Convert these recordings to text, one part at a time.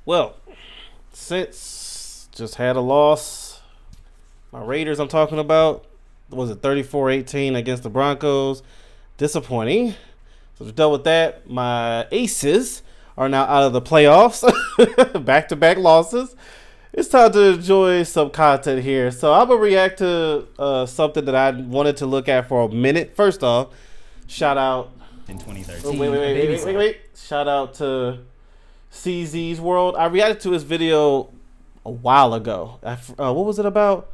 Well, since just had a loss, my Raiders I'm talking about, was it 34-18 against the Broncos? Disappointing. So we're done with that. My Aces are now out of the playoffs. Back-to-back losses. It's time to enjoy some content here. So I'm going to react to something that I wanted to look at for a minute. First off, shout out. In 2013. Wait. Shout out to CZ's World. I reacted to his video a while ago. What was it about?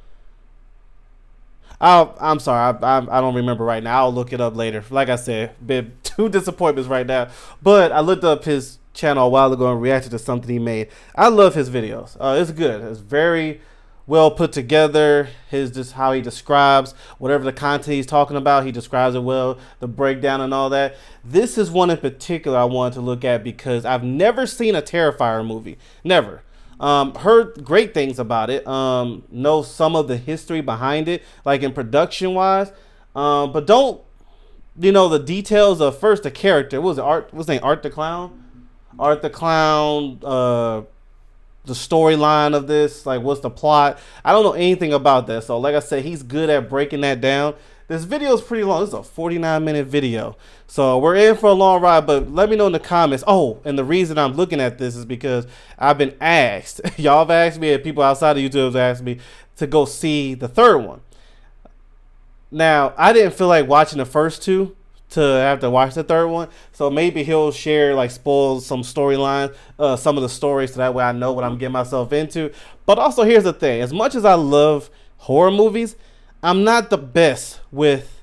I'm sorry. I don't remember right now. I'll look it up later. Like I said, been two disappointments right now. But I looked up his channel a while ago and reacted to something he made. I love his videos. It's good. It's very well put together. Just how he describes whatever the content he's talking about, he describes it well, the breakdown and all that. This is one in particular I wanted to look at because I've never seen a Terrifier movie. Never. Heard great things about it. Know some of the history behind it, like in production wise. But don't the details of first the character. What was it? What's his name? Art the Clown? Art the Clown, the storyline of this, like what's the plot. I don't know anything about that. So like I said, he's good at breaking that down. This video is pretty long. This is a 49-minute video. So we're in for a long ride, but let me know in the comments. Oh, and the reason I'm looking at this is because I've been asked, y'all have asked me, and people outside of YouTube have asked me to go see the third one. Now, I didn't feel like watching the first two to have to watch the third one, so maybe he'll share, like, spoil some storylines, some of the stories, so that way I know what I'm getting myself into. But also, here's the thing: as much as I love horror movies, I'm not the best with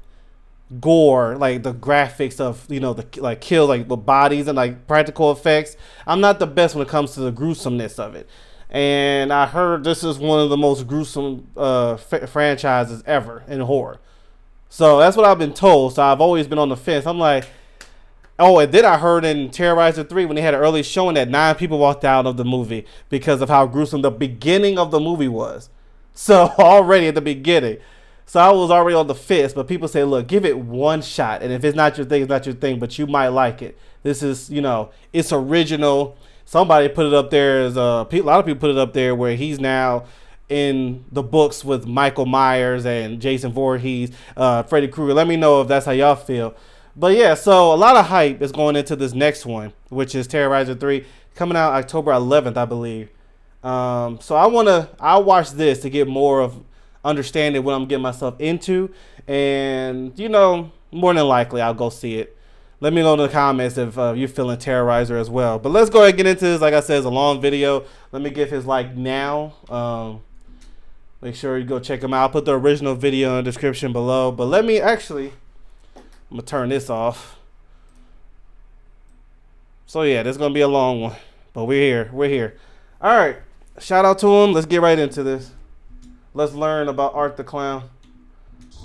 gore, like the graphics of the kills, like the bodies and like practical effects. I'm not the best when it comes to the gruesomeness of it. And I heard this is one of the most gruesome franchises ever in horror. So that's what I've been told. So I've always been on the fence. I'm like, oh, and then I heard in Terrifier 3 when they had an early showing that 9 people walked out of the movie because of how gruesome the beginning of the movie was. So already at the beginning. So I was already on the fence, but people say, look, give it one shot. And if it's not your thing, it's not your thing, but you might like it. This is, it's original. Somebody put it up there as a lot of people put it up there where he's now in the books with Michael Myers and Jason Voorhees, Freddy Krueger. Let me know if that's how y'all feel. But yeah, so a lot of hype is going into this next one, which is Terrifier 3, coming out October 11th, I believe. So I'll watch this to get more of understanding what I'm getting myself into, and more than likely I'll go see it. Let me know in the comments if you're feeling Terrorizer as well. But let's go ahead and get into this. Like I said, it's a long video. Let me give his like now. Make sure you go check him out. I'll put the original video in the description below. But I'm gonna turn this off. So yeah, this is gonna be a long one, but we're here. All right, shout out to him. Let's get right into this. Let's learn about Art the Clown.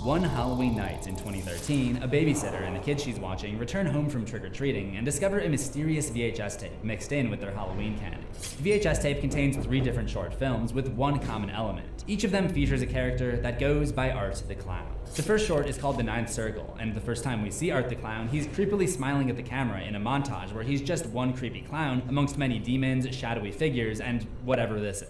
One Halloween night in 2013, a babysitter and the kids she's watching return home from trick-or-treating and discover a mysterious VHS tape mixed in with their Halloween candy. The VHS tape contains 3 different short films with one common element. Each of them features a character that goes by Art the Clown. The first short is called The Ninth Circle, and the first time we see Art the Clown, he's creepily smiling at the camera in a montage where he's just one creepy clown amongst many demons, shadowy figures, and whatever this is.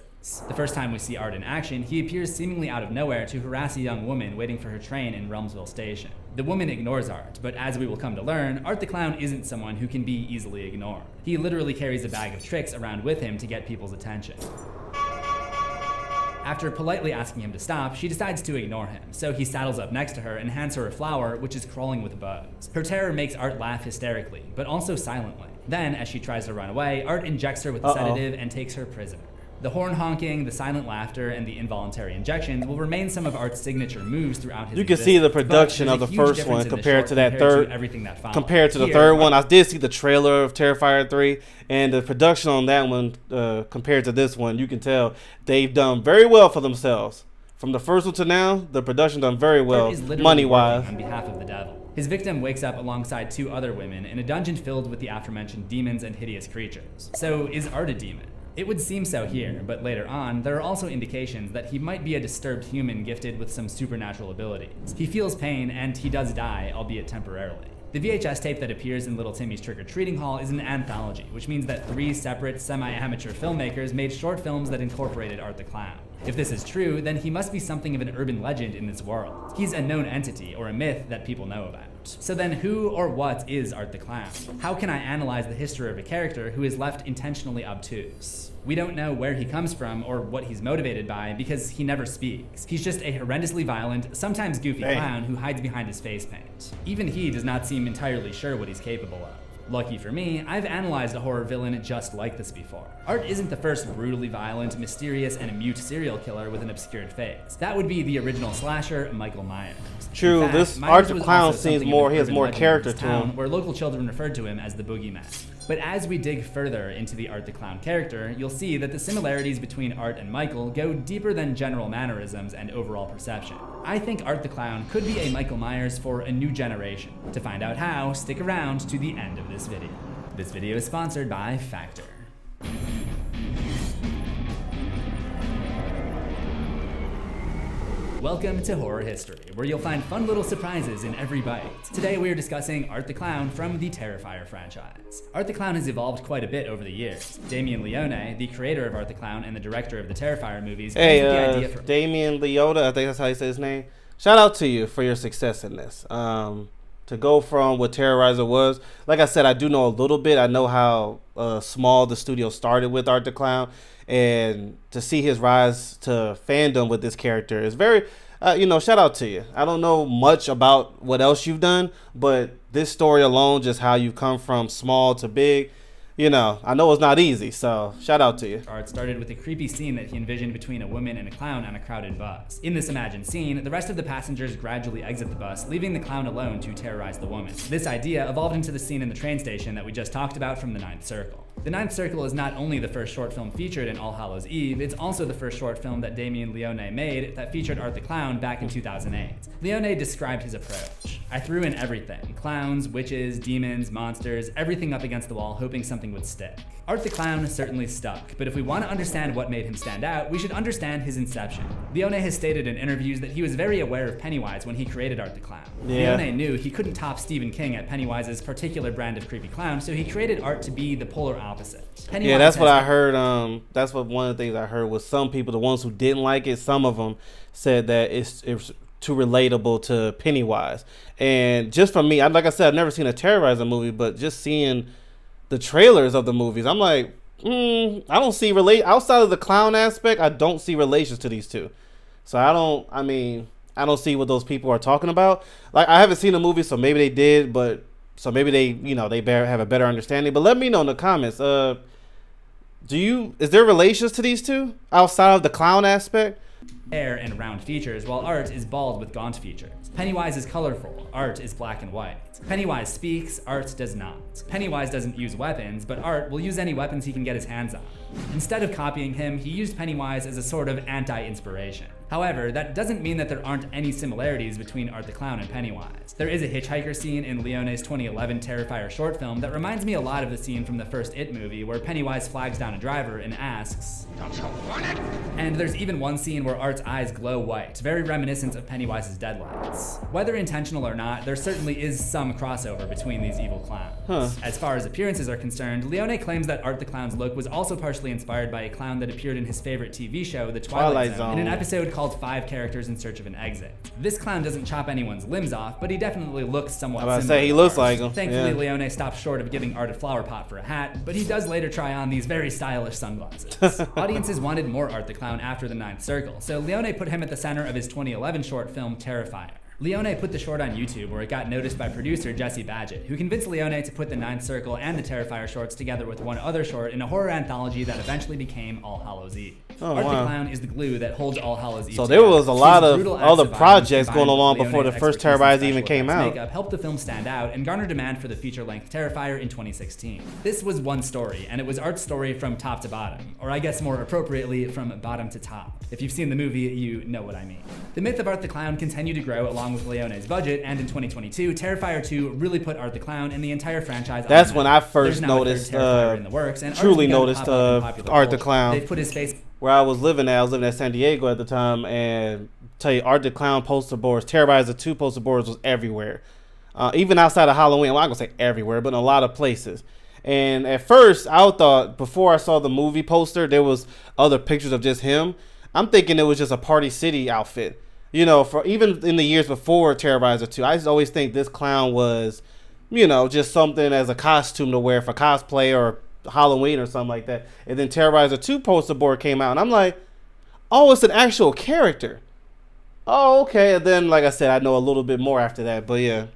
The first time we see Art in action, he appears seemingly out of nowhere to harass a young woman waiting for her train in Realmsville Station. The woman ignores Art, but as we will come to learn, Art the Clown isn't someone who can be easily ignored. He literally carries a bag of tricks around with him to get people's attention. After politely asking him to stop, she decides to ignore him, so he saddles up next to her and hands her a flower, which is crawling with bugs. Her terror makes Art laugh hysterically, but also silently. Then, as she tries to run away, Art injects her with a sedative and takes her prisoner. The horn honking, the silent laughter, and the involuntary injections will remain some of Art's signature moves throughout his You can see the production of the first one compared to that third. Compared to the third one, I did see the trailer of Terrifier 3, and the production on that one compared to this one, you can tell they've done very well for themselves. From the first one to now, the production done very well, money-wise. On behalf of the devil. His victim wakes up alongside 2 other women in a dungeon filled with the aforementioned demons and hideous creatures. So, is Art a demon? It would seem so here, but later on, there are also indications that he might be a disturbed human gifted with some supernatural abilities. He feels pain, and he does die, albeit temporarily. The VHS tape that appears in Little Timmy's Trick-or-Treating Hall is an anthology, which means that 3 separate, semi-amateur filmmakers made short films that incorporated Art the Clown. If this is true, then he must be something of an urban legend in this world. He's a known entity, or a myth that people know about. So then who or what is Art the Clown? How can I analyze the history of a character who is left intentionally obtuse? We don't know where he comes from or what he's motivated by because he never speaks. He's just a horrendously violent, sometimes goofy clown who hides behind his face paint. Even he does not seem entirely sure what he's capable of. Lucky for me, I've analyzed a horror villain just like this before. Art isn't the first brutally violent, mysterious, and mute serial killer with an obscured face. That would be the original slasher, Michael Myers. True, Fact, this Myers Art the was Clown also seems something of more, an he has urban more legend in character his to town, him. where local children referred to him as the Boogeyman. But as we dig further into the Art the Clown character, you'll see that the similarities between Art and Michael go deeper than general mannerisms and overall perception. I think Art the Clown could be a Michael Myers for a new generation. To find out how, stick around to the end of this video. This video is sponsored by Factor. Welcome to Horror History, where you'll find fun little surprises in every bite. Today we are discussing Art the Clown from the Terrifier franchise. Art the Clown has evolved quite a bit over the years. Damien Leone, the creator of Art the Clown and the director of the Terrifier movies, came with the idea for Damien Leota, I think that's how you say his name. Shout out to you for your success in this. To go from what Terrorizer was, like I said, I do know a little bit. I know how small the studio started with Art the Clown, and to see his rise to fandom with this character is very, shout out to you. I don't know much about what else you've done, but this story alone, just how you've come from small to big, I know it's not easy, so shout out to you. Art started with a creepy scene that he envisioned between a woman and a clown on a crowded bus. In this imagined scene, the rest of the passengers gradually exit the bus, leaving the clown alone to terrorize the woman. This idea evolved into the scene in the train station that we just talked about from The Ninth Circle. The Ninth Circle is not only the first short film featured in All Hallows Eve, it's also the first short film that Damien Leone made that featured Art the Clown back in 2008. Leone described his approach. I threw in everything. Clowns, witches, demons, monsters, everything up against the wall, hoping something would stick. Art the Clown certainly stuck, but if we want to understand what made him stand out, we should understand his inception. Leone has stated in interviews that he was very aware of Pennywise when he created Art the Clown. Yeah. Leone knew he couldn't top Stephen King at Pennywise's particular brand of creepy clown, so he created Art to be the polar opposite. Pennywise That's what I heard. That's what one of the things I heard was some people, the ones who didn't like it, some of them said that it's too relatable to Pennywise. And just from me, like I said, I've never seen a Terrorizer movie, but just seeing the trailers of the movies, I'm like, I don't see outside of the clown aspect. I don't see relations to these two. So I don't see what those people are talking about. Like, I haven't seen the movie, so maybe they did, but so maybe they, they have a better understanding. But let me know in the comments. Is there relations to these two outside of the clown aspect? Hair and round features, while Art is bald with gaunt features. Pennywise is colorful, Art is black and white. Pennywise speaks, Art does not. Pennywise doesn't use weapons, but Art will use any weapons he can get his hands on. Instead of copying him, he used Pennywise as a sort of anti-inspiration. However, that doesn't mean that there aren't any similarities between Art the Clown and Pennywise. There is a hitchhiker scene in Leone's 2011 Terrifier short film that reminds me a lot of the scene from the first It movie where Pennywise flags down a driver and asks, "Don't you want it?" And there's even one scene where Art's eyes glow white, very reminiscent of Pennywise's deadlights. Whether intentional or not, there certainly is some crossover between these evil clowns. As far as appearances are concerned, Leone claims that Art the Clown's look was also partially inspired by a clown that appeared in his favorite TV show, The Twilight Zone, in an episode called 5 Characters in Search of an Exit. This clown doesn't chop anyone's limbs off, but he definitely looks somewhat similar. I was about to say, he looks like him. Thankfully, Leone stopped short of giving Art a flower pot for a hat, but he does later try on these very stylish sunglasses. Audiences wanted more Art the Clown after The Ninth Circle, so Leone put him at the center of his 2011 short film, Terrifier. Leone put the short on YouTube, where it got noticed by producer Jesse Badgett, who convinced Leone to put the Ninth Circle and the Terrifier shorts together with one other short in a horror anthology that eventually became All Hallows Eve. Art the Clown is the glue that holds All Hallows Eve So together. there was a lot of other projects going along before the first Terrifier even came out. Makeup helped the film stand out and garner demand for the feature-length Terrifier in 2016. This was one story, and it was Art's story from top to bottom, or I guess more appropriately, from bottom to top. If you've seen the movie, you know what I mean. The myth of Art the Clown continued to grow along with Leone's budget, and in 2022, Terrifier 2 really put Art the Clown and the entire franchise on the That's map. when I first There's now a third noticed, Terrifier in the works, and truly Art's begun to noticed pop up in popular Art the culture. Clown. They've put his face Where I was living at San Diego at the time, and tell you, Art the Clown poster boards, Terrorizer 2 poster boards was everywhere. even outside of Halloween. Well, I'm not gonna say everywhere, but in a lot of places. And at first, I thought before I saw the movie poster, there was other pictures of just him. I'm thinking it was just a Party City outfit. You know, for even in the years before Terrorizer 2, I just always think this clown was, you know, just something as a costume to wear for cosplay or Halloween or something like that. And then Terrorizer 2 poster board came out, and I'm like, oh, it's an actual character. Oh, okay. And then, like I said, I know a little bit more after that. But yeah,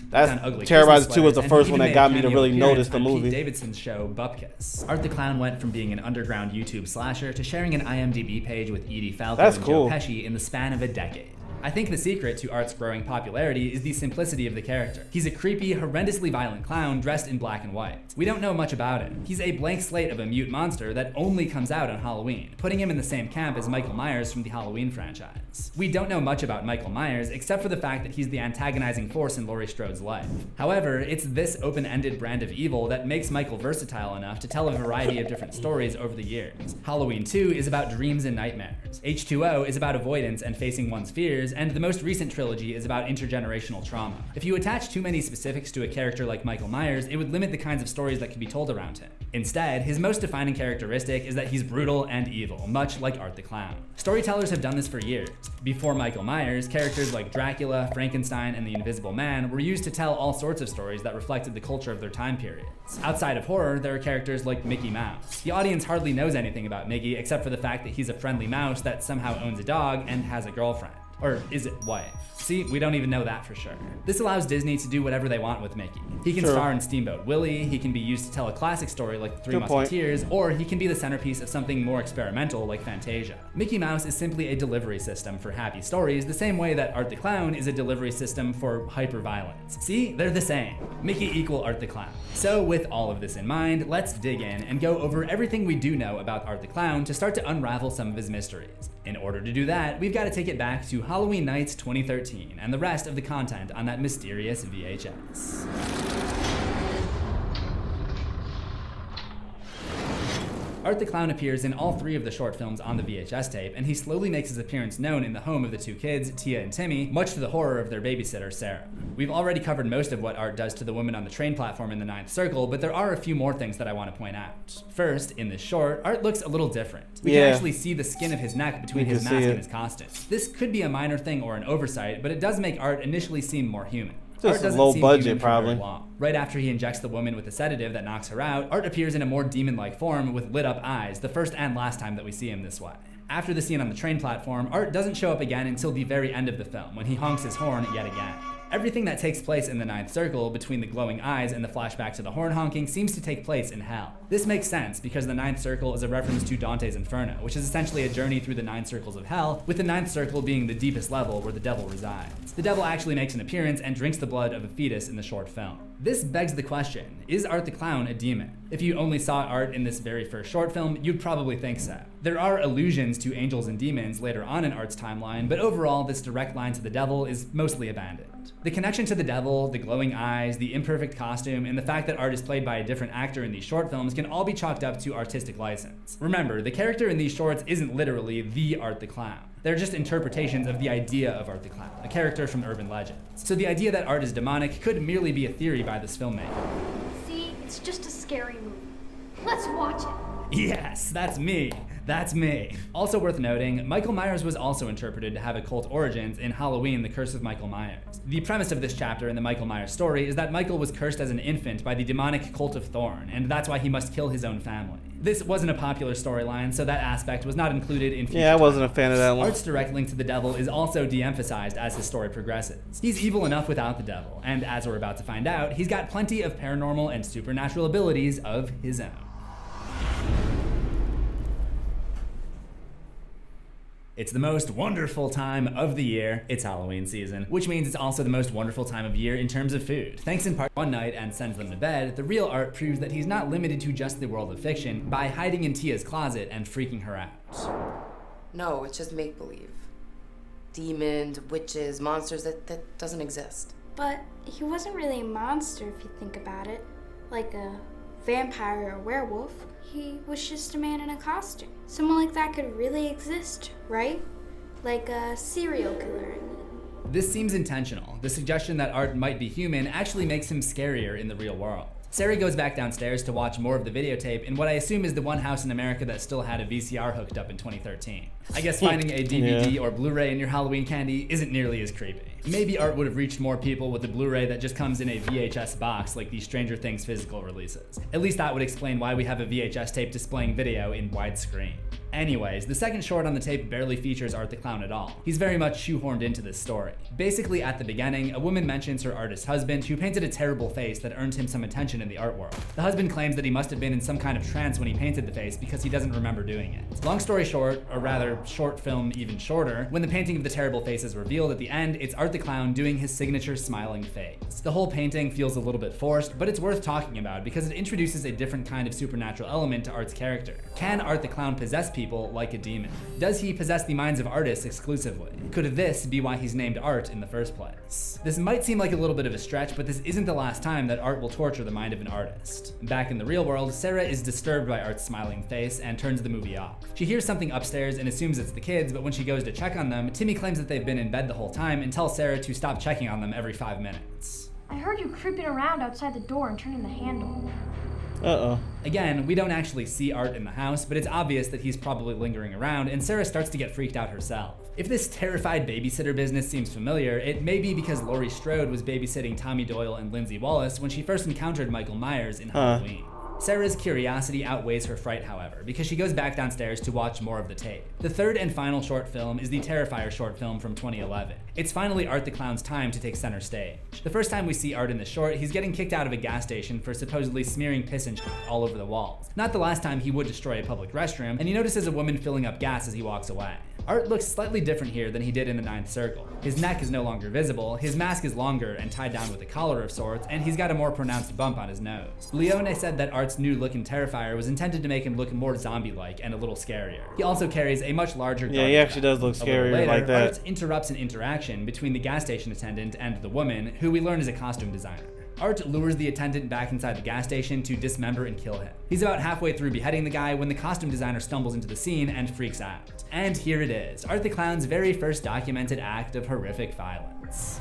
that's Terrorizer 2 was the first one that got me to really notice the movie. Pete Davidson's show Bupkis. Art the Clown went from being an underground YouTube slasher to sharing an IMDb page with Edie Falco and Joe Pesci in the span of a decade. I think the secret to Art's growing popularity is the simplicity of the character. He's a creepy, horrendously violent clown dressed in black and white. We don't know much about him. He's a blank slate of a mute monster that only comes out on Halloween, putting him in the same camp as Michael Myers from the Halloween franchise. We don't know much about Michael Myers except for the fact that he's the antagonizing force in Laurie Strode's life. However, it's this open-ended brand of evil that makes Michael versatile enough to tell a variety of different stories over the years. Halloween 2 is about dreams and nightmares. H2O is about avoidance and facing one's fears, and the most recent trilogy is about intergenerational trauma. If you attach too many specifics to a character like Michael Myers, it would limit the kinds of stories that can be told around him. Instead, his most defining characteristic is that he's brutal and evil, much like Art the Clown. Storytellers have done this for years. Before Michael Myers, characters like Dracula, Frankenstein, and the Invisible Man were used to tell all sorts of stories that reflected the culture of their time periods. Outside of horror, there are characters like Mickey Mouse. The audience hardly knows anything about Mickey except for the fact that he's a friendly mouse that somehow owns a dog and has a girlfriend. Or is it wife? See, we don't even know that for sure. This allows Disney to do whatever they want with Mickey. He can star in Steamboat Willie, he can be used to tell a classic story like The Three Musketeers, or he can be the centerpiece of something more experimental like Fantasia. Mickey Mouse is simply a delivery system for happy stories, the same way that Art the Clown is a delivery system for hyper-violence. See, they're the same. Mickey equal Art the Clown. So with all of this in mind, let's dig in and go over everything we do know about Art the Clown to start to unravel some of his mysteries. In order to do that, we've got to take it back to Halloween Nights 2013 and the rest of the content on that mysterious VHS. Art the Clown appears in all three of the short films on the VHS tape, and he slowly makes his appearance known in the home of the two kids, Tia and Timmy, much to the horror of their babysitter, Sarah. We've already covered most of what Art does to the woman on the train platform in the Ninth Circle, but there are a few more things that I want to point out. First, in this short, Art looks a little different. We can actually see the skin of his neck between his mask and his costume. This could be a minor thing or an oversight, but it does make Art initially seem more human. Just a low budget, probably. Right after he injects the woman with a sedative that knocks her out, Art appears in a more demon-like form with lit-up eyes, the first and last time that we see him this way. After the scene on the train platform, Art doesn't show up again until the very end of the film, when he honks his horn yet again. Everything that takes place in the Ninth Circle, between the glowing eyes and the flashback to the horn honking, seems to take place in hell. This makes sense because the Ninth Circle is a reference to Dante's Inferno, which is essentially a journey through the 9 circles of hell, with the Ninth Circle being the deepest level where the devil resides. The devil actually makes an appearance and drinks the blood of a fetus in the short film. This begs the question, is Art the Clown a demon? If you only saw Art in this very first short film, you'd probably think so. There are allusions to angels and demons later on in Art's timeline, but overall this direct line to the devil is mostly abandoned. The connection to the devil, the glowing eyes, the imperfect costume, and the fact that Art is played by a different actor in these short films can all be chalked up to artistic license. Remember, the character in these shorts isn't literally the Art the Clown. They're just interpretations of the idea of Art the Clown, a character from urban legends. So the idea that Art is demonic could merely be a theory by this filmmaker. See, it's just a scary movie. Let's watch it. Yes, that's me. That's me. Also worth noting, Michael Myers was also interpreted to have occult origins in Halloween, The Curse of Michael Myers. The premise of this chapter in the Michael Myers story is that Michael was cursed as an infant by the demonic cult of Thorn, and that's why he must kill his own family. This wasn't a popular storyline, so that aspect was not included in future. Yeah, I wasn't a fan of that one. Art's direct link to the devil is also de-emphasized as his story progresses. He's evil enough without the devil, and as we're about to find out, he's got plenty of paranormal and supernatural abilities of his own. It's the most wonderful time of the year. It's Halloween season, which means it's also the most wonderful time of year in terms of food. Thanks in part one night and sends them to bed, the real Art proves that he's not limited to just the world of fiction by hiding in Tia's closet and freaking her out. No, it's just make-believe. Demons, witches, monsters, that doesn't exist. But he wasn't really a monster if you think about it. Like a vampire or werewolf. He was just a man in a costume. Someone like that could really exist, right? Like a serial killer. This seems intentional. The suggestion that Art might be human actually makes him scarier in the real world. Sarah goes back downstairs to watch more of the videotape in what I assume is the one house in America that still had a VCR hooked up in 2013. I guess finding a DVD or Blu-ray in your Halloween candy isn't nearly as creepy. Maybe Art would have reached more people with a Blu-ray that just comes in a VHS box like the Stranger Things physical releases. At least that would explain why we have a VHS tape displaying video in widescreen. Anyways, the second short on the tape barely features Art the Clown at all. He's very much shoehorned into this story. Basically, at the beginning, a woman mentions her artist husband who painted a terrible face that earned him some attention in the art world. The husband claims that he must have been in some kind of trance when he painted the face because he doesn't remember doing it. Long story short, or rather, short film even shorter, when the painting of the terrible face is revealed at the end, it's Art the Clown doing his signature smiling face. The whole painting feels a little bit forced, but it's worth talking about because it introduces a different kind of supernatural element to Art's character. Can Art the Clown possess people like a demon? Does he possess the minds of artists exclusively? Could this be why he's named Art in the first place? This might seem like a little bit of a stretch, but this isn't the last time that Art will torture the mind of an artist. Back in the real world, Sarah is disturbed by Art's smiling face and turns the movie off. She hears something upstairs and assumes it's the kids, but when she goes to check on them, Timmy claims that they've been in bed the whole time and tells Sarah to stop checking on them every 5 minutes. I heard you creeping around outside the door and turning the handle. Again, we don't actually see Art in the house, but it's obvious that he's probably lingering around, and Sarah starts to get freaked out herself. If this terrified babysitter business seems familiar, it may be because Laurie Strode was babysitting Tommy Doyle and Lindsay Wallace when she first encountered Michael Myers in Halloween. Sarah's curiosity outweighs her fright, however, because she goes back downstairs to watch more of the tape. The third and final short film is the Terrifier short film from 2011. It's finally Art the Clown's time to take center stage. The first time we see Art in the short, he's getting kicked out of a gas station for supposedly smearing piss and shit all over the walls. Not the last time he would destroy a public restroom, and he notices a woman filling up gas as he walks away. Art looks slightly different here than he did in the Ninth Circle. His neck is no longer visible, his mask is longer and tied down with a collar of sorts, and he's got a more pronounced bump on his nose. Leone said that Art's new look in Terrifier was intended to make him look more zombie-like and a little scarier. He also carries a much larger he actually does look scarier later, like that. Art interrupts an interaction between the gas station attendant and the woman, who we learn is a costume designer. Art lures the attendant back inside the gas station to dismember and kill him. He's about halfway through beheading the guy when the costume designer stumbles into the scene and freaks out. And here it is, Art the Clown's very first documented act of horrific violence.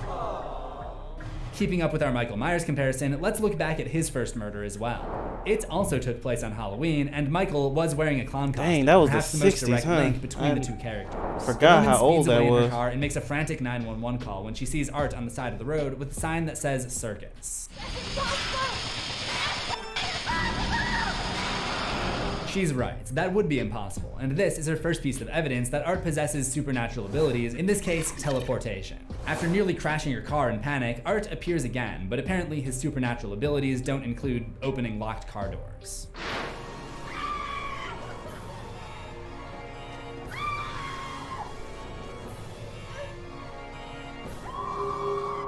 Keeping up with our Michael Myers comparison, let's look back at his first murder as well. It also took place on Halloween, and Michael was wearing a clown costume. Dang, that was perhaps the the most 60s, direct huh? link between the two characters. Forgot The woman how old speeds that away in her was. car and makes a frantic 911 call when she sees Art on the side of the road with a sign that says circus. She's right, that would be impossible, and this is her first piece of evidence that Art possesses supernatural abilities, in this case, teleportation. After nearly crashing her car in panic, Art appears again, but apparently his supernatural abilities don't include opening locked car doors.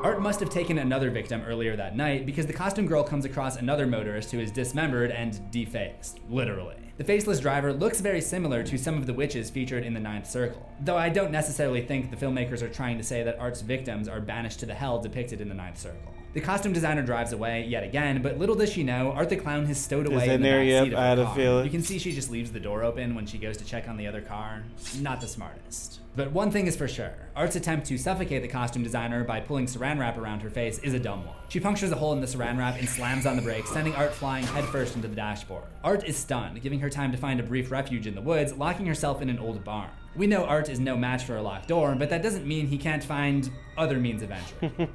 Art must have taken another victim earlier that night because the costume girl comes across another motorist who is dismembered and defaced, literally. The faceless driver looks very similar to some of the witches featured in the Ninth Circle, though I don't necessarily think the filmmakers are trying to say that Art's victims are banished to the hell depicted in the Ninth Circle. The costume designer drives away yet again, but little does she know, Art the Clown has stowed away in the back seat of her car. You can see she just leaves the door open when she goes to check on the other car. Not the smartest. But one thing is for sure, Art's attempt to suffocate the costume designer by pulling saran wrap around her face is a dumb one. She punctures a hole in the saran wrap and slams on the brakes, sending Art flying headfirst into the dashboard. Art is stunned, giving her time to find a brief refuge in the woods, locking herself in an old barn. We know Art is no match for a locked door, but that doesn't mean he can't find other means of entry.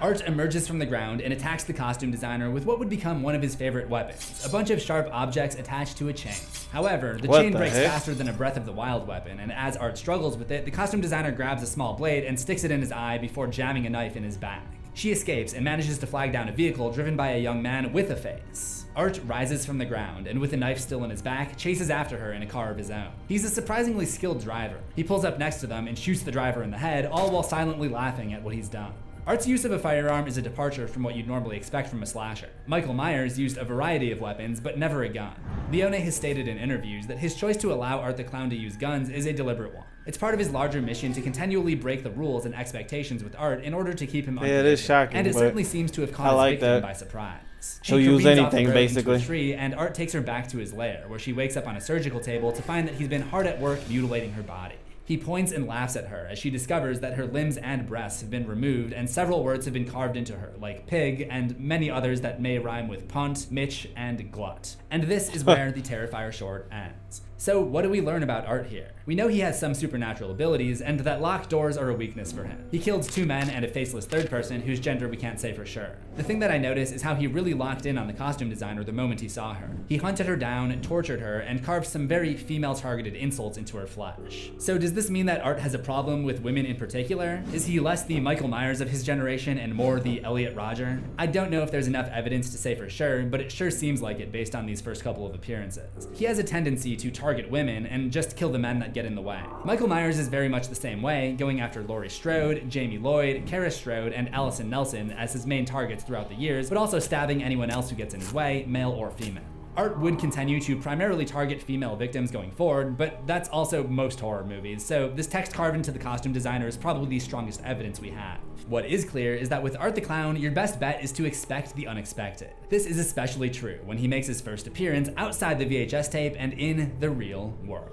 Art emerges from the ground and attacks the costume designer with what would become one of his favorite weapons, a bunch of sharp objects attached to a chain. However, the chain breaks faster than a Breath of the Wild weapon, and as Art struggles with it, the costume designer grabs a small blade and sticks it in his eye before jamming a knife in his back. She escapes and manages to flag down a vehicle driven by a young man with a face. Art rises from the ground and with a knife still in his back, chases after her in a car of his own. He's a surprisingly skilled driver. He pulls up next to them and shoots the driver in the head, all while silently laughing at what he's done. Art's use of a firearm is a departure from what you'd normally expect from a slasher. Michael Myers used a variety of weapons, but never a gun. Leone has stated in interviews that his choice to allow Art the Clown to use guns is a deliberate one. It's part of his larger mission to continually break the rules and expectations with Art in order to keep him it is shocking, and it certainly seems to have caught his victim by surprise. She'll use anything, basically. Into a tree, and Art takes her back to his lair, where she wakes up on a surgical table to find that he's been hard at work mutilating her body. He points and laughs at her as she discovers that her limbs and breasts have been removed and several words have been carved into her, like pig and many others that may rhyme with punt, mitch, and glut. And this is where the Terrifier short ends. So what do we learn about Art here? We know he has some supernatural abilities and that locked doors are a weakness for him. He killed 2 men and a faceless third person whose gender we can't say for sure. The thing that I notice is how he really locked in on the costume designer the moment he saw her. He hunted her down, tortured her, and carved some very female-targeted insults into her flesh. So does this mean that Art has a problem with women in particular? Is he less the Michael Myers of his generation and more the Elliot Rodger? I don't know if there's enough evidence to say for sure, but it sure seems like it based on these first couple of appearances. He has a tendency to target women and just kill the men that get in the way. Michael Myers is very much the same way, going after Laurie Strode, Jamie Lloyd, Kara Strode, and Allison Nelson as his main targets throughout the years, but also stabbing anyone else who gets in his way, male or female. Art would continue to primarily target female victims going forward, but that's also most horror movies, so this text carved into the costume designer is probably the strongest evidence we have. What is clear is that with Art the Clown, your best bet is to expect the unexpected. This is especially true when he makes his first appearance outside the VHS tape and in the real world.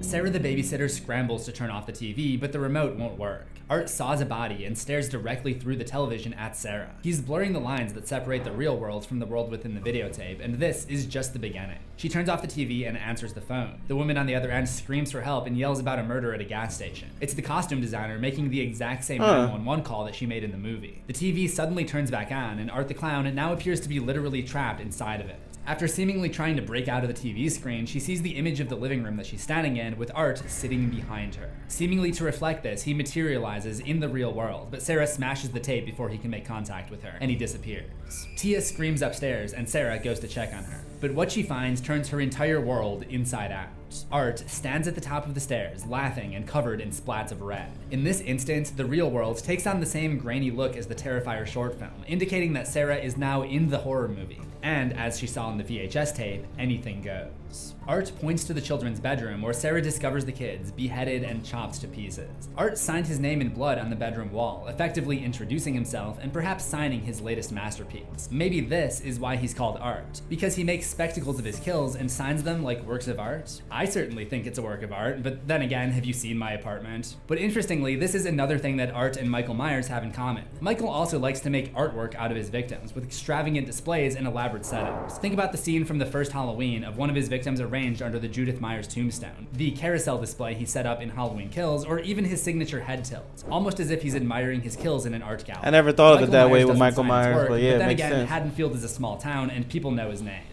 Sarah the babysitter scrambles to turn off the TV, but the remote won't work. Art saws a body and stares directly through the television at Sarah. He's blurring the lines that separate the real world from the world within the videotape, and this is just the beginning. She turns off the TV and answers the phone. The woman on the other end screams for help and yells about a murder at a gas station. It's the costume designer making the exact same 911 call that she made in the movie. The TV suddenly turns back on, and Art the Clown now appears to be literally trapped inside of it. After seemingly trying to break out of the TV screen, she sees the image of the living room that she's standing in with Art sitting behind her. Seemingly to reflect this, he materializes in the real world, but Sarah smashes the tape before he can make contact with her, and he disappears. Tia screams upstairs, and Sarah goes to check on her. But what she finds turns her entire world inside out. Art stands at the top of the stairs, laughing and covered in splats of red. In this instance, the real world takes on the same grainy look as the Terrifier short film, indicating that Sarah is now in the horror movie. And as she saw in the VHS tape, anything goes. Art points to the children's bedroom where Sarah discovers the kids, beheaded and chopped to pieces. Art signed his name in blood on the bedroom wall, effectively introducing himself and perhaps signing his latest masterpiece. Maybe this is why he's called Art, because he makes spectacles of his kills and signs them like works of art. I certainly think it's a work of art, but then again, have you seen my apartment? But interestingly, this is another thing that Art and Michael Myers have in common. Michael also likes to make artwork out of his victims, with extravagant displays and elaborate setups. Think about the scene from the first Halloween of one of his victims arranged under the Judith Myers tombstone, the carousel display he set up in Halloween Kills, or even his signature head tilt, almost as if he's admiring his kills in an art gallery. I never thought of it that way with doesn't Michael sign his Myers, work, but yeah, but then it makes again, sense. Haddonfield is a small town and people know his name.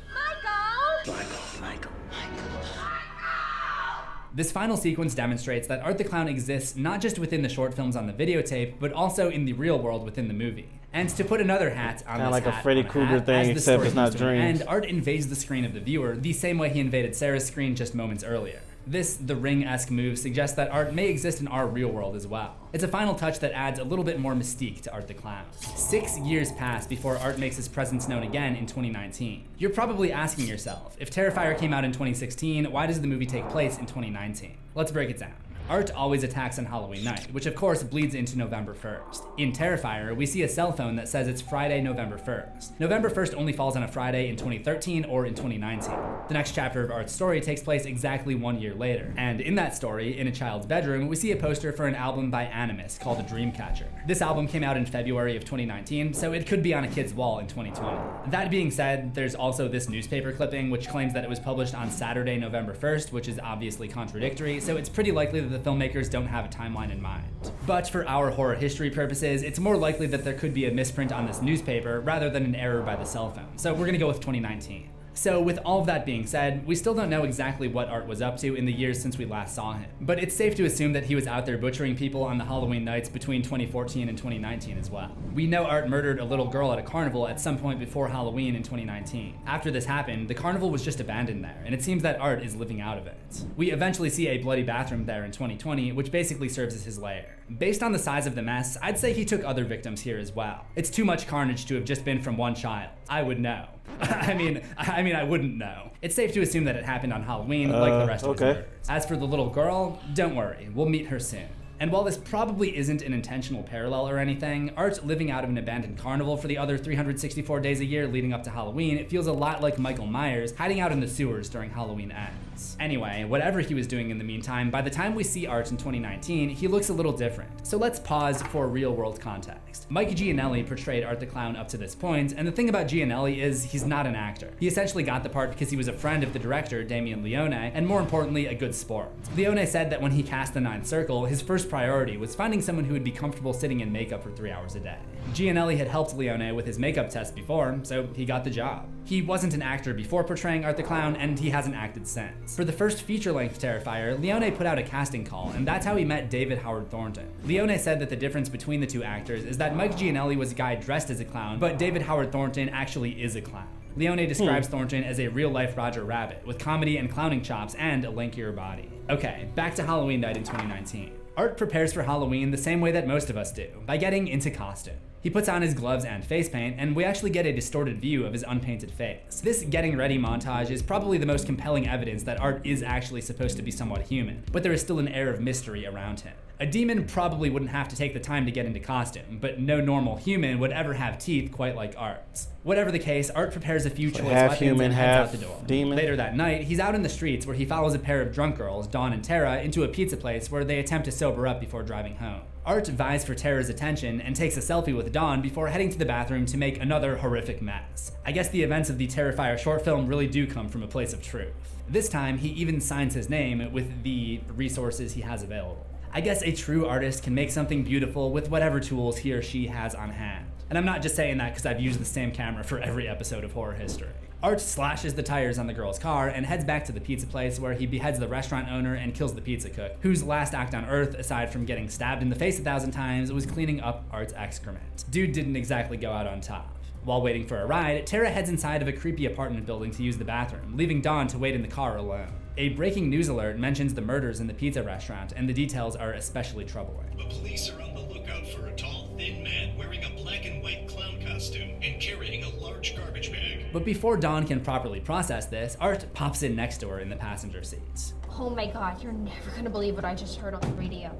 This final sequence demonstrates that Art the Clown exists not just within the short films on the videotape, but also in the real world within the movie. And to put another hat on Kinda this like a hat Freddy on a Krueger hat, thing, as the except story it's not comes to an dreams. end, Art invades the screen of the viewer the same way he invaded Sarah's screen just moments earlier. This The Ring-esque move suggests that Art may exist in our real world as well. It's a final touch that adds a little bit more mystique to Art the Clown. 6 years pass before Art makes his presence known again in 2019. You're probably asking yourself, if Terrifier came out in 2016, why does the movie take place in 2019? Let's break it down. Art always attacks on Halloween night, which of course bleeds into November 1st. In Terrifier, we see a cell phone that says it's Friday, November 1st. November 1st only falls on a Friday in 2013 or in 2019. The next chapter of Art's story takes place exactly 1 year later. And in that story, in a child's bedroom, we see a poster for an album by Animus called Dreamcatcher. This album came out in February of 2019, so it could be on a kid's wall in 2020. That being said, there's also this newspaper clipping which claims that it was published on Saturday, November 1st, which is obviously contradictory, so it's pretty likely that the filmmakers don't have a timeline in mind. But for our horror history purposes, it's more likely that there could be a misprint on this newspaper rather than an error by the cell phone. So we're gonna go with 2019. So with all of that being said, we still don't know exactly what Art was up to in the years since we last saw him. But it's safe to assume that he was out there butchering people on the Halloween nights between 2014 and 2019 as well. We know Art murdered a little girl at a carnival at some point before Halloween in 2019. After this happened, the carnival was just abandoned there, and it seems that Art is living out of it. We eventually see a bloody bathroom there in 2020, which basically serves as his lair. Based on the size of the mess, I'd say he took other victims here as well. It's too much carnage to have just been from one child. I would know. I mean, I wouldn't know. It's safe to assume that it happened on Halloween, like the rest of his murders. As for the little girl, don't worry, we'll meet her soon. And while this probably isn't an intentional parallel or anything, Art living out of an abandoned carnival for the other 364 days a year leading up to Halloween, it feels a lot like Michael Myers hiding out in the sewers during Halloween ends. Anyway, whatever he was doing in the meantime, by the time we see Art in 2019, he looks a little different. So let's pause for real-world context. Mike Gianelli portrayed Art the Clown up to this point, and the thing about Gianelli is he's not an actor. He essentially got the part because he was a friend of the director, Damien Leone, and more importantly, a good sport. Leone said that when he cast The Ninth Circle, his first priority was finding someone who would be comfortable sitting in makeup for 3 hours a day. Gianelli had helped Leone with his makeup test before, so he got the job. He wasn't an actor before portraying Art the Clown, and he hasn't acted since. For the first feature-length Terrifier, Leone put out a casting call, and that's how he met David Howard Thornton. Leone said that the difference between the two actors is that Mike Gianelli was a guy dressed as a clown, but David Howard Thornton actually is a clown. Leone describes Thornton as a real-life Roger Rabbit, with comedy and clowning chops and a lankier body. Okay, back to Halloween night in 2019. Art prepares for Halloween the same way that most of us do, by getting into costume. He puts on his gloves and face paint, and we actually get a distorted view of his unpainted face. This getting ready montage is probably the most compelling evidence that Art is actually supposed to be somewhat human, but there is still an air of mystery around him. A demon probably wouldn't have to take the time to get into costume, but no normal human would ever have teeth quite like Art's. Whatever the case, Art prepares a few choice weapons and heads out the door. Demon. Later that night, he's out in the streets where he follows a pair of drunk girls, Dawn and Tara, into a pizza place where they attempt to sober up before driving home. Art vies for Tara's attention and takes a selfie with Dawn before heading to the bathroom to make another horrific mess. I guess the events of the Terrifier short film really do come from a place of truth. This time, he even signs his name with the resources he has available. I guess a true artist can make something beautiful with whatever tools he or she has on hand. And I'm not just saying that because I've used the same camera for every episode of horror history. Art slashes the tires on the girl's car and heads back to the pizza place where he beheads the restaurant owner and kills the pizza cook, whose last act on Earth, aside from getting stabbed in the face 1,000 times, was cleaning up Art's excrement. Dude didn't exactly go out on top. While waiting for a ride, Tara heads inside of a creepy apartment building to use the bathroom, leaving Dawn to wait in the car alone. A breaking news alert mentions the murders in the pizza restaurant, and the details are especially troubling. The police are on the lookout for a tall, thin man wearing a black and white clown costume and carrying a large garbage bag. But before Dawn can properly process this, Art pops in next to her in the passenger seats. Oh my god, you're never gonna believe what I just heard on the radio.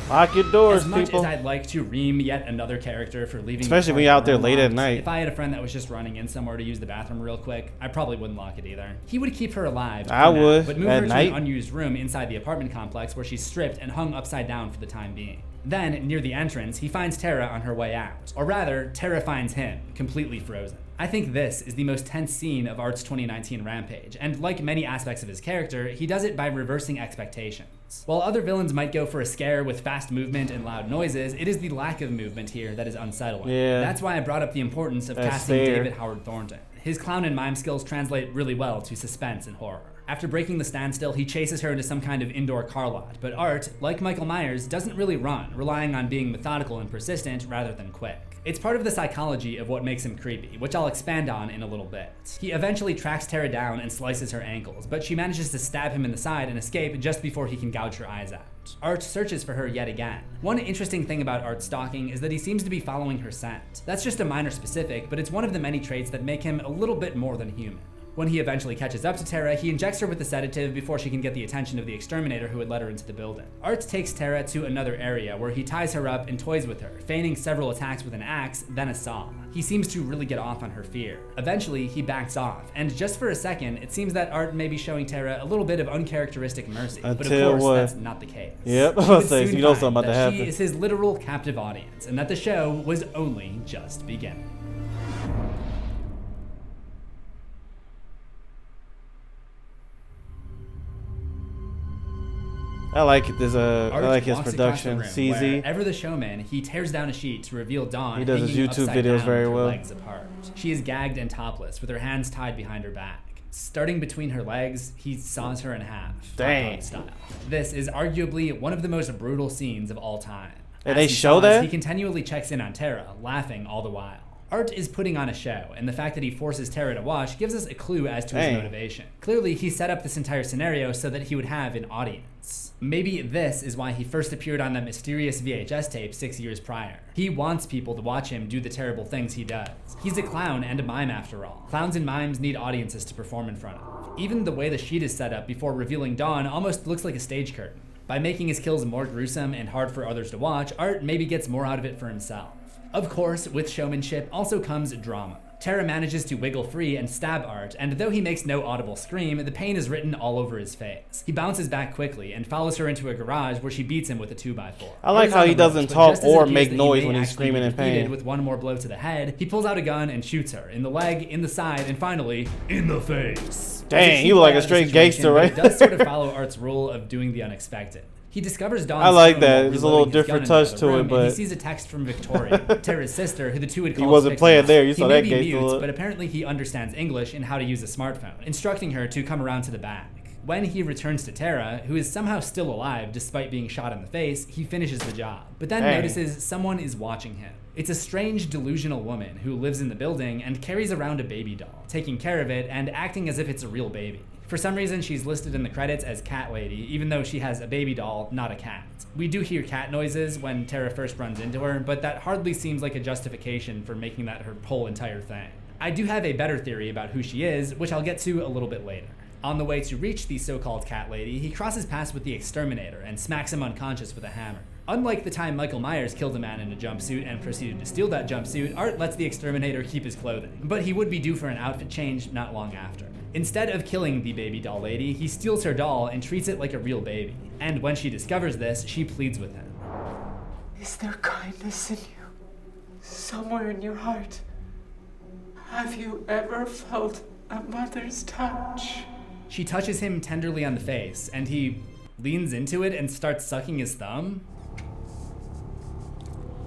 Lock your doors, As much people. as I'd like to ream yet another character for leaving, Especially when you're out there late at night. If I had a friend that was just running in somewhere to use the bathroom real quick, I probably wouldn't lock it either. He would keep her alive. I would, but move at her night. to an unused room inside the apartment complex where she's stripped and hung upside down for the time being. Then, near the entrance, he finds Tara on her way out. Or rather, Tara finds him, completely frozen. I think this is the most tense scene of Art's 2019 rampage, and like many aspects of his character, he does it by reversing expectations. While other villains might go for a scare with fast movement and loud noises, it is the lack of movement here that is unsettling. Yeah. That's why I brought up the importance of That's casting fair. David Howard Thornton. His clown and mime skills translate really well to suspense and horror. After breaking the standstill, he chases her into some kind of indoor car lot, but Art, like Michael Myers, doesn't really run, relying on being methodical and persistent rather than quick. It's part of the psychology of what makes him creepy, which I'll expand on in a little bit. He eventually tracks Tara down and slices her ankles, but she manages to stab him in the side and escape just before he can gouge her eyes out. Art searches for her yet again. One interesting thing about Art's stalking is that he seems to be following her scent. That's just a minor specific, but it's one of the many traits that make him a little bit more than human. When he eventually catches up to Tara, he injects her with the sedative before she can get the attention of the exterminator who had let her into the building. Art takes Tara to another area where he ties her up and toys with her, feigning several attacks with an axe, then a saw. He seems to really get off on her fear. Eventually, he backs off, and just for a second, it seems that Art may be showing Tara a little bit of uncharacteristic mercy, but of course, that's not the case. Yep, He I was would saying, soon you know find something about to that she happen. is his literal captive audience, and that the show was only just beginning. I like this. I Art like his walks production. across the room. CZ. Wherever the showman, he tears down a sheet to reveal Dawn. He does his hanging YouTube upside videos down very with her well. legs apart. She is gagged and topless, with her hands tied behind her back. Starting between her legs, he saws her in half, Dang. hot dog style. This is arguably one of the most brutal scenes of all time. And As they he show saws, that? He continually checks in on Tara, laughing all the while. Art is putting on a show, and the fact that he forces Tara to watch gives us a clue as to his Dang. motivation. Clearly, he set up this entire scenario so that he would have an audience. wants. Maybe this is why he first appeared on that mysterious VHS tape 6 years prior. He wants people to watch him do the terrible things he does. He's a clown and a mime after all. Clowns and mimes need audiences to perform in front of. Even the way the sheet is set up before revealing Dawn almost looks like a stage curtain. By making his kills more gruesome and hard for others to watch, Art maybe gets more out of it for himself. Of course, with showmanship also comes drama. Tara manages to wiggle free and stab Art, and though he makes no audible scream, the pain is written all over his face. He bounces back quickly and follows her into a garage where she beats him with a 2x4. I like how he doesn't talk or make noise when he's screaming in pain. With one more blow to the head, he pulls out a gun and shoots her in the leg, in the side, and finally, in the face. Dang, he was like a straight gangster, right? It does sort of follow Art's rule of doing the unexpected. He discovers Dawn's I like phone that. while There's a little reloading his different gun in touch another to it, room, but and he sees a text from Victoria, Tara's sister, who the two had called. He wasn't playing there. You saw that gangster gangster look. But apparently he understands English and how to use a smartphone, instructing her to come around to the back. When he returns to Tara, who is somehow still alive despite being shot in the face, he finishes the job, but then notices someone is watching him. It's a strange, delusional woman who lives in the building and carries around a baby doll, taking care of it and acting as if it's a real baby. For some reason, she's listed in the credits as Cat Lady, even though she has a baby doll, not a cat. We do hear cat noises when Tara first runs into her, but that hardly seems like a justification for making that her whole entire thing. I do have a better theory about who she is, which I'll get to a little bit later. On the way to reach the so-called Cat Lady, he crosses paths with the Exterminator and smacks him unconscious with a hammer. Unlike the time Michael Myers killed a man in a jumpsuit and proceeded to steal that jumpsuit, Art lets the Exterminator keep his clothing, but he would be due for an outfit change not long after. Instead of killing the baby doll lady, he steals her doll and treats it like a real baby. And when she discovers this, she pleads with him. Is there kindness in you? Somewhere in your heart? Have you ever felt a mother's touch? She touches him tenderly on the face, and he leans into it and starts sucking his thumb.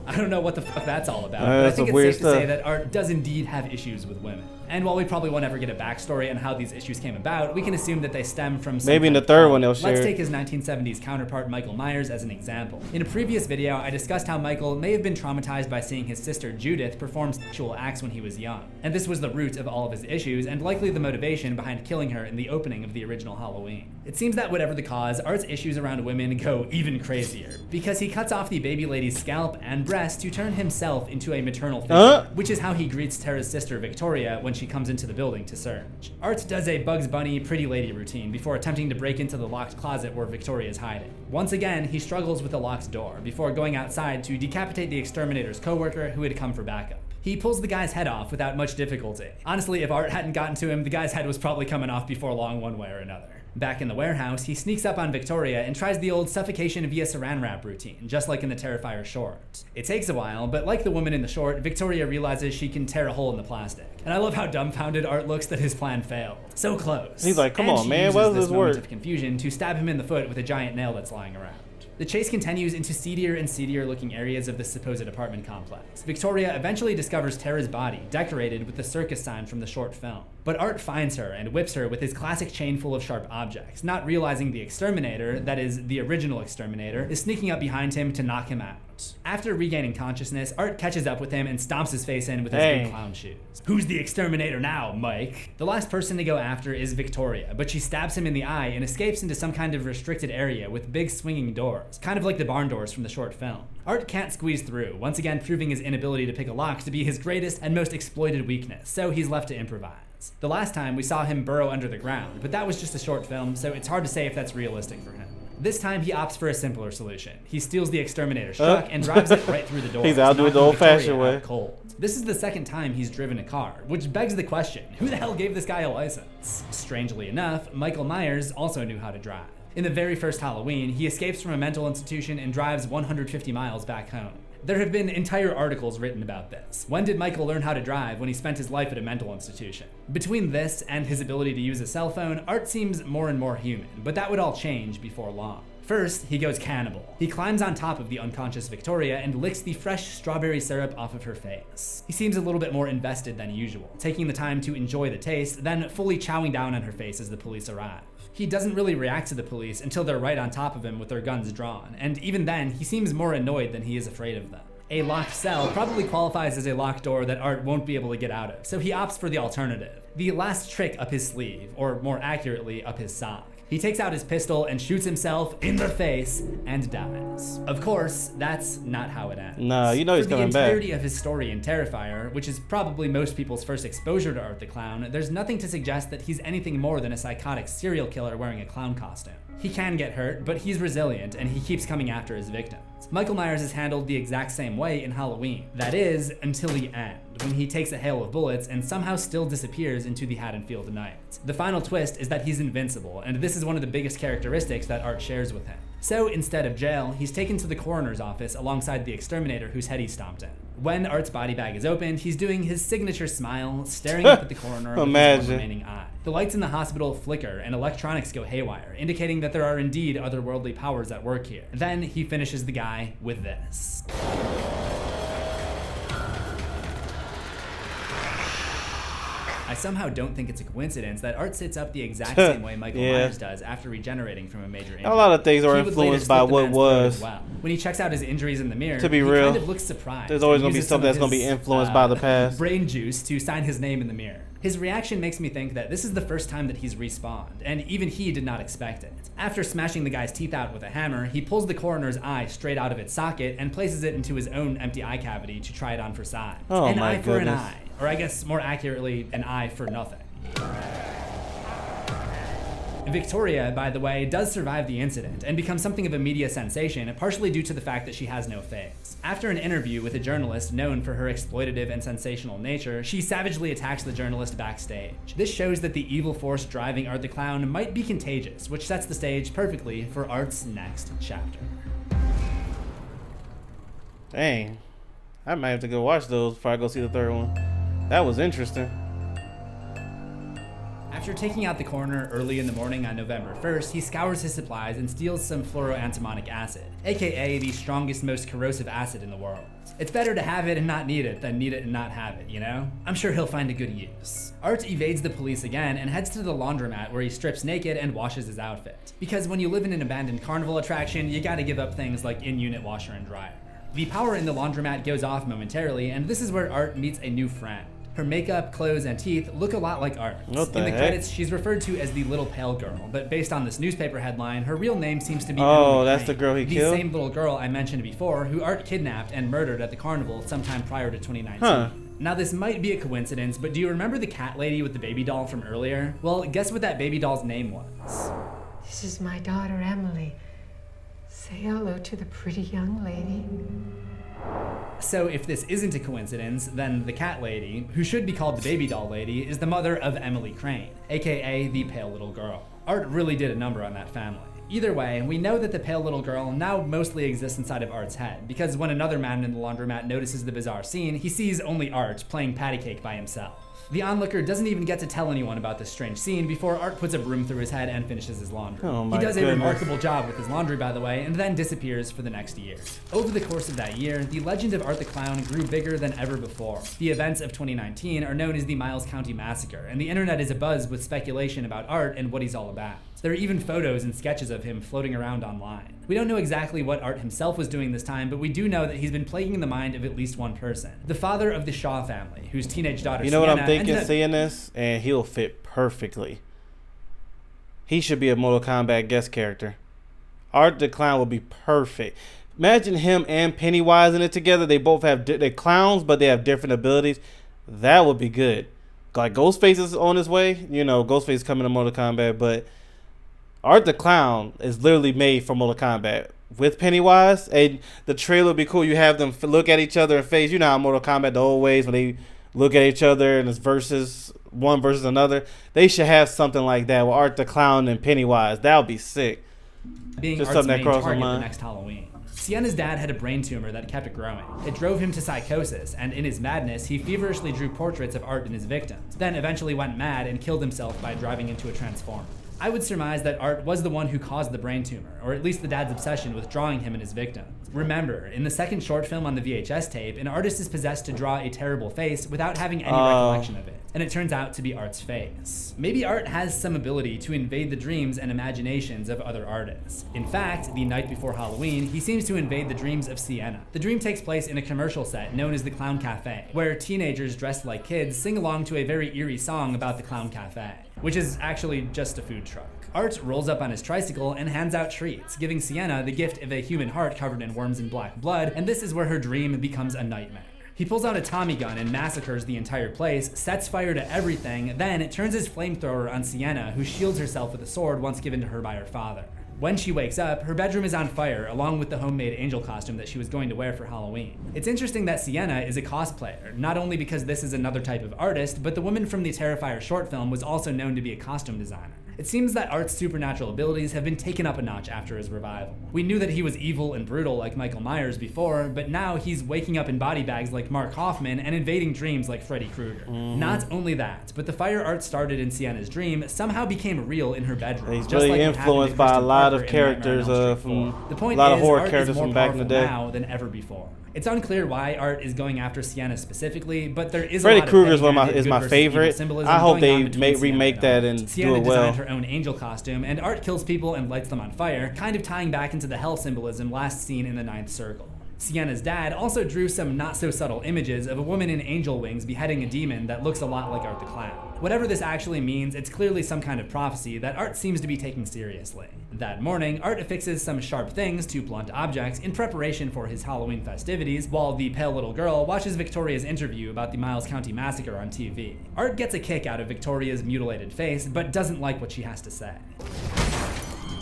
I don't know what the fuck that's all about, but I think it's safe to say that Art does indeed have issues with women. And while we probably won't ever get a backstory on how these issues came about, we can assume that they stem from some maybe in the kind of third trauma. one they'll share. Let's take his 1970s counterpart Michael Myers as an example. In a previous video, I discussed how Michael may have been traumatized by seeing his sister Judith perform sexual acts when he was young. And this was the root of all of his issues, and likely the motivation behind killing her in the opening of the original Halloween. It seems that whatever the cause, Art's issues around women go even crazier, because he cuts off the baby lady's scalp and breast to turn himself into a maternal figure, which is how he greets Tara's sister Victoria when she comes into the building to search. Art does a Bugs Bunny pretty lady routine before attempting to break into the locked closet where Victoria is hiding. Once again, he struggles with the locked door before going outside to decapitate the Exterminator's coworker who had come for backup. He pulls the guy's head off without much difficulty. Honestly, if Art hadn't gotten to him, the guy's head was probably coming off before long one way or another. Back in the warehouse, he sneaks up on Victoria and tries the old suffocation via saran wrap routine, just like in the Terrifier short. It takes a while, but like the woman in the short, Victoria realizes she can tear a hole in the plastic. And I love how dumbfounded Art looks that his plan failed. So close. He's like, come and on, she man, uses what does this this moment work? of confusion to stab him in the foot with a giant nail that's lying around. The chase continues into seedier and seedier looking areas of the supposed apartment complex. Victoria eventually discovers Tara's body, decorated with the circus sign from the short film. But Art finds her and whips her with his classic chain full of sharp objects, not realizing the Exterminator, that is, the original Exterminator, is sneaking up behind him to knock him out. After regaining consciousness, Art catches up with him and stomps his face in with his big clown shoes. Who's the Exterminator now, Mike? The last person to go after is Victoria, but she stabs him in the eye and escapes into some kind of restricted area with big swinging doors, kind of like the barn doors from the short film. Art can't squeeze through, once again proving his inability to pick a lock to be his greatest and most exploited weakness, so he's left to improvise. The last time we saw him burrow under the ground, but that was just a short film, so it's hard to say if that's realistic for him. This time he opts for a simpler solution. He steals the Exterminator's truck and drives it right through the door. He's out doing the old-fashioned way. Cold. This is the second time he's driven a car, which begs the question, who the hell gave this guy a license? Strangely enough, Michael Myers also knew how to drive. In the very first Halloween, he escapes from a mental institution and drives 150 miles back home. There have been entire articles written about this. When did Michael learn how to drive when he spent his life at a mental institution? Between this and his ability to use a cell phone, Art seems more and more human, but that would all change before long. First, he goes cannibal. He climbs on top of the unconscious Victoria and licks the fresh strawberry syrup off of her face. He seems a little bit more invested than usual, taking the time to enjoy the taste, then fully chowing down on her face as the police arrive. He doesn't really react to the police until they're right on top of him with their guns drawn, and even then, he seems more annoyed than he is afraid of them. A locked cell probably qualifies as a locked door that Art won't be able to get out of, so he opts for the alternative. The last trick up his sleeve, or more accurately, up his sock. He takes out his pistol and shoots himself in the face and dies. Of course, that's not how it ends. Nah, you know he's coming back. For the entirety of his story in Terrifier, which is probably most people's first exposure to Art the Clown, there's nothing to suggest that he's anything more than a psychotic serial killer wearing a clown costume. He can get hurt, but he's resilient and he keeps coming after his victims. Michael Myers is handled the exact same way in Halloween. That is, until the end, when he takes a hail of bullets and somehow still disappears into the Haddonfield night. The final twist is that he's invincible, and this is one of the biggest characteristics that Art shares with him. So instead of jail, he's taken to the coroner's office alongside the exterminator whose head he stomped in. When Art's body bag is opened, he's doing his signature smile, staring up at the coroner with his one remaining eye. The lights in the hospital flicker and electronics go haywire, indicating that there are indeed otherworldly powers at work here. Then he finishes the guy with this. I somehow don't think it's a coincidence that Art sits up the exact same way Michael Myers does after regenerating from a major injury. A lot of things are influenced by what was. Well. When he checks out his injuries in the mirror, to be he real, kind of looks surprised. There's always going to be something that's going to be influenced by the past. Brain juice to sign his name in the mirror. His reaction makes me think that this is the first time that he's respawned, and even he did not expect it. After smashing the guy's teeth out with a hammer, he pulls the coroner's eye straight out of its socket and places it into his own empty eye cavity to try it on for size. Oh, an my eye for goodness. an eye, or I guess more accurately, an eye for nothing. Victoria, by the way, does survive the incident and becomes something of a media sensation, partially due to the fact that she has no face. After an interview with a journalist known for her exploitative and sensational nature, she savagely attacks the journalist backstage. This shows that the evil force driving Art the Clown might be contagious, which sets the stage perfectly for Art's next chapter. Dang. I might have to go watch those before I go see the third one. That was interesting. After taking out the coroner early in the morning on November 1st, he scours his supplies and steals some fluoroantimonic acid, aka the strongest, most corrosive acid in the world. It's better to have it and not need it than need it and not have it, you know? I'm sure he'll find a good use. Art evades the police again and heads to the laundromat where he strips naked and washes his outfit. Because when you live in an abandoned carnival attraction, you gotta give up things like in-unit washer and dryer. The power in the laundromat goes off momentarily, and this is where Art meets a new friend. Her makeup, clothes, and teeth look a lot like Art's. In the credits, she's referred to as the Little Pale Girl, but based on this newspaper headline, her real name seems to be Emily that's Crane, the girl he killed? the same little girl I mentioned before, who Art kidnapped and murdered at the carnival sometime prior to 2019. Huh. Now this might be a coincidence, but do you remember the cat lady with the baby doll from earlier? Well, guess what that baby doll's name was? This is my daughter, Emily. Say hello to the pretty young lady. So if this isn't a coincidence, then the cat lady, who should be called the baby doll lady, is the mother of Emily Crane, aka the Pale Little Girl. Art really did a number on that family. Either way, we know that the Pale Little Girl now mostly exists inside of Art's head, because when another man in the laundromat notices the bizarre scene, he sees only Art playing patty cake by himself. The onlooker doesn't even get to tell anyone about this strange scene before Art puts a broom through his head and finishes his laundry. He does a remarkable job with his laundry, by the way, and then disappears for the next year. Over the course of that year, the legend of Art the Clown grew bigger than ever before. The events of 2019 are known as the Miles County Massacre, and the internet is abuzz with speculation about Art and what he's all about. There are even photos and sketches of him floating around online. We don't know exactly what Art himself was doing this time, but we do know that he's been plaguing the mind of at least one person. The father of the Shaw family, whose teenage daughter, You know what Sienna, I'm thinking, seeing this? And he'll fit perfectly. He should be a Mortal Kombat guest character. Art the Clown would be perfect. Imagine him and Pennywise in it together. They both have, they're clowns, but they have different abilities. That would be good. Like Ghostface is on his way. You know, Ghostface is coming to Mortal Kombat, but Art the Clown is literally made for Mortal Kombat with Pennywise, and the trailer would be cool. You have them look at each other in face. You know how Mortal Kombat the old ways when they look at each other and it's one versus another. They should have something like that with Art the Clown and Pennywise. That would be sick. Being Just Art's something that main crossed my target the mind. next Halloween. Sienna's dad had a brain tumor that kept growing. It drove him to psychosis, and in his madness, he feverishly drew portraits of Art and his victims, then eventually went mad and killed himself by driving into a transformer. I would surmise that Art was the one who caused the brain tumor, or at least the dad's obsession with drawing him and his victims. Remember, in the second short film on the VHS tape, an artist is possessed to draw a terrible face without having any recollection of it, and it turns out to be Art's face. Maybe Art has some ability to invade the dreams and imaginations of other artists. In fact, the night before Halloween, he seems to invade the dreams of Sienna. The dream takes place in a commercial set known as the Clown Cafe, where teenagers dressed like kids sing along to a very eerie song about the Clown Cafe, which is actually just a food truck. Art rolls up on his tricycle and hands out treats, giving Sienna the gift of a human heart covered in worms and black blood, and this is where her dream becomes a nightmare. He pulls out a Tommy gun and massacres the entire place, sets fire to everything, then turns his flamethrower on Sienna, who shields herself with a sword once given to her by her father. When she wakes up, her bedroom is on fire, along with the homemade angel costume that she was going to wear for Halloween. It's interesting that Sienna is a cosplayer, not only because this is another type of artist, but the woman from the Terrifier short film was also known to be a costume designer. It seems that Art's supernatural abilities have been taken up a notch after his revival. We knew that he was evil and brutal like Michael Myers before, but now he's waking up in body bags like Mark Hoffman and invading dreams like Freddy Krueger. Not only that, but the fire Art started in Sienna's dream somehow became real in her bedroom. He's just really like influenced by a lot of characters from the point a lot of is, horror Art characters is more from back in the powerful day. now than ever before. It's unclear why Art is going after Sienna specifically, but there is Freddy a lot Krueger of is my good versus favorite. evil symbolism I hope going on they between Sienna remake and that Art. and Sienna do it well. designed her own angel costume, and Art kills people and lights them on fire, kind of tying back into the hell symbolism last seen in the Ninth Circle. Sienna's dad also drew some not-so-subtle images of a woman in angel wings beheading a demon that looks a lot like Art the Clown. Whatever this actually means, it's clearly some kind of prophecy that Art seems to be taking seriously. That morning, Art affixes some sharp things to blunt objects in preparation for his Halloween festivities, while the pale little girl watches Victoria's interview about the Miles County massacre on TV. Art gets a kick out of Victoria's mutilated face, but doesn't like what she has to say.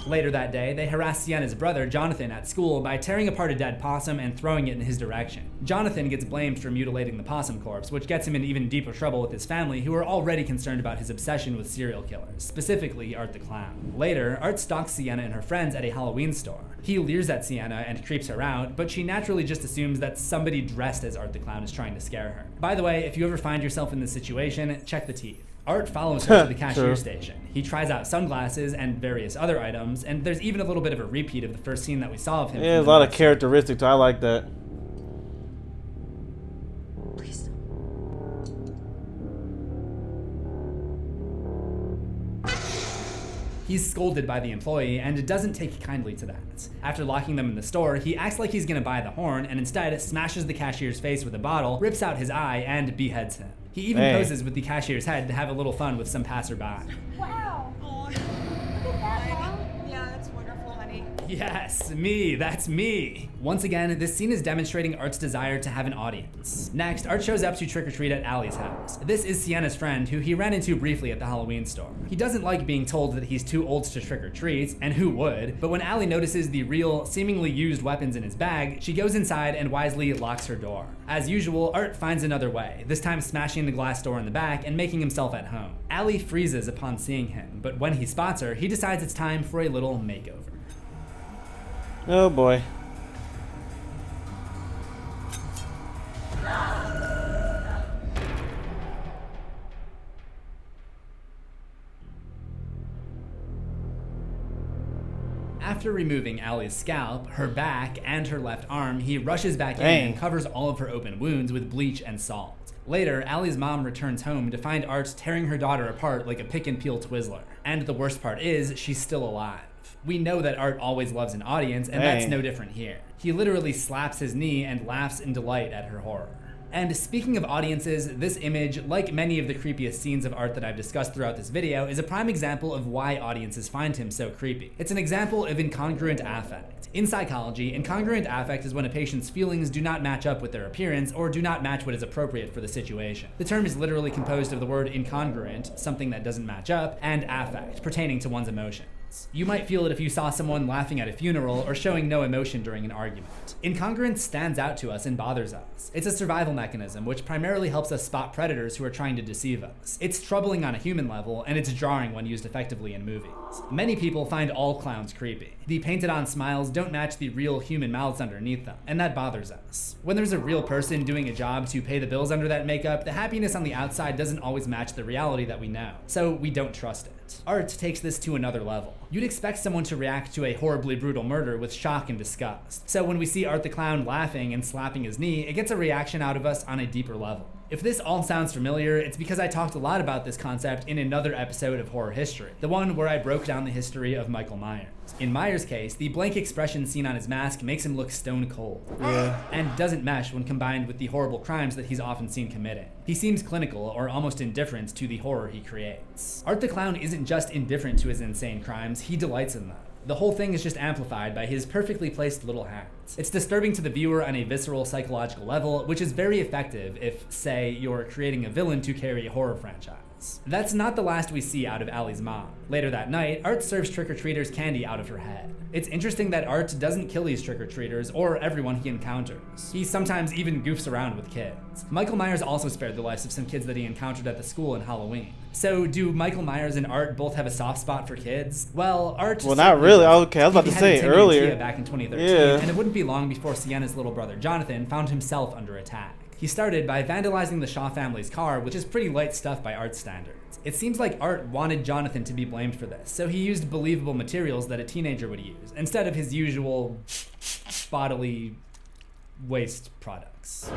Later that day, they harass Sienna's brother, Jonathan, at school by tearing apart a dead possum and throwing it in his direction. Jonathan gets blamed for mutilating the possum corpse, which gets him in even deeper trouble with his family, who are already concerned about his obsession with serial killers, specifically Art the Clown. Later, Art stalks Sienna and her friends at a Halloween store. He leers at Sienna and creeps her out, but she naturally just assumes that somebody dressed as Art the Clown is trying to scare her. By the way, if you ever find yourself in this situation, check the teeth. Art follows her to the cashier station. He tries out sunglasses and various other items, and there's even a little bit of a repeat of the first scene that we saw of him. Yeah, there's a lot of characteristics. I like that. Please. He's scolded by the employee and doesn't take kindly to that. After locking them in the store, he acts like he's gonna buy the horn and instead smashes the cashier's face with a bottle, rips out his eye, and beheads him. He even poses with the cashier's head to have a little fun with some passerby. Wow. Oh, Look at that, Mom. yeah, that's wonderful, honey. Yes, me, that's me. Once again, this scene is demonstrating Art's desire to have an audience. Next, Art shows up to trick-or-treat at Allie's house. This is Sienna's friend, who he ran into briefly at the Halloween store. He doesn't like being told that he's too old to trick-or-treat, and who would, but when Allie notices the real, seemingly used weapons in his bag, she goes inside and wisely locks her door. As usual, Art finds another way, this time smashing the glass door in the back and making himself at home. Allie freezes upon seeing him, but when he spots her, he decides it's time for a little makeover. Oh boy. After removing Allie's scalp, her back, and her left arm, he rushes back in and covers all of her open wounds with bleach and salt. Later, Allie's mom returns home to find Art tearing her daughter apart like a pick and peel Twizzler. And the worst part is, she's still alive. We know that Art always loves an audience, and that's no different here. He literally slaps his knee and laughs in delight at her horror. And speaking of audiences, this image, like many of the creepiest scenes of Art that I've discussed throughout this video, is a prime example of why audiences find him so creepy. It's an example of incongruent affect. In psychology, incongruent affect is when a patient's feelings do not match up with their appearance or do not match what is appropriate for the situation. The term is literally composed of the word incongruent, something that doesn't match up, and affect, pertaining to one's emotions. You might feel it if you saw someone laughing at a funeral or showing no emotion during an argument. Incongruence stands out to us and bothers us. It's a survival mechanism which primarily helps us spot predators who are trying to deceive us. It's troubling on a human level, and it's jarring when used effectively in movies. Many people find all clowns creepy. The painted-on smiles don't match the real human mouths underneath them, and that bothers us. When there's a real person doing a job to pay the bills under that makeup, the happiness on the outside doesn't always match the reality that we know, so we don't trust it. Art takes this to another level. You'd expect someone to react to a horribly brutal murder with shock and disgust. So when we see Art the Clown laughing and slapping his knee, it gets a reaction out of us on a deeper level. If this all sounds familiar, it's because I talked a lot about this concept in another episode of Horror History, the one where I broke down the history of Michael Myers. In Myers' case, the blank expression seen on his mask makes him look stone cold. Yeah. And doesn't mesh when combined with the horrible crimes that he's often seen committing. He seems clinical or almost indifferent to the horror he creates. Art the Clown isn't just indifferent to his insane crimes, he delights in them. The whole thing is just amplified by his perfectly placed little hands. It's disturbing to the viewer on a visceral psychological level, which is very effective if, say, you're creating a villain to carry a horror franchise. That's not the last we see out of Allie's mom. Later that night, Art serves trick-or-treaters candy out of her head. It's interesting that Art doesn't kill these trick-or-treaters or everyone he encounters. He sometimes even goofs around with kids. Michael Myers also spared the lives of some kids that he encountered at the school in Halloween. So, do Michael Myers and Art both have a soft spot for kids? Well, Art... Well, not really. Okay, I was about to say earlier. Tia back in 2013, yeah. And it wouldn't be long before Sienna's little brother Jonathan found himself under attack. He started by vandalizing the Shaw family's car, which is pretty light stuff by Art's standards. It seems like Art wanted Jonathan to be blamed for this, so he used believable materials that a teenager would use, instead of his usual bodily waste products.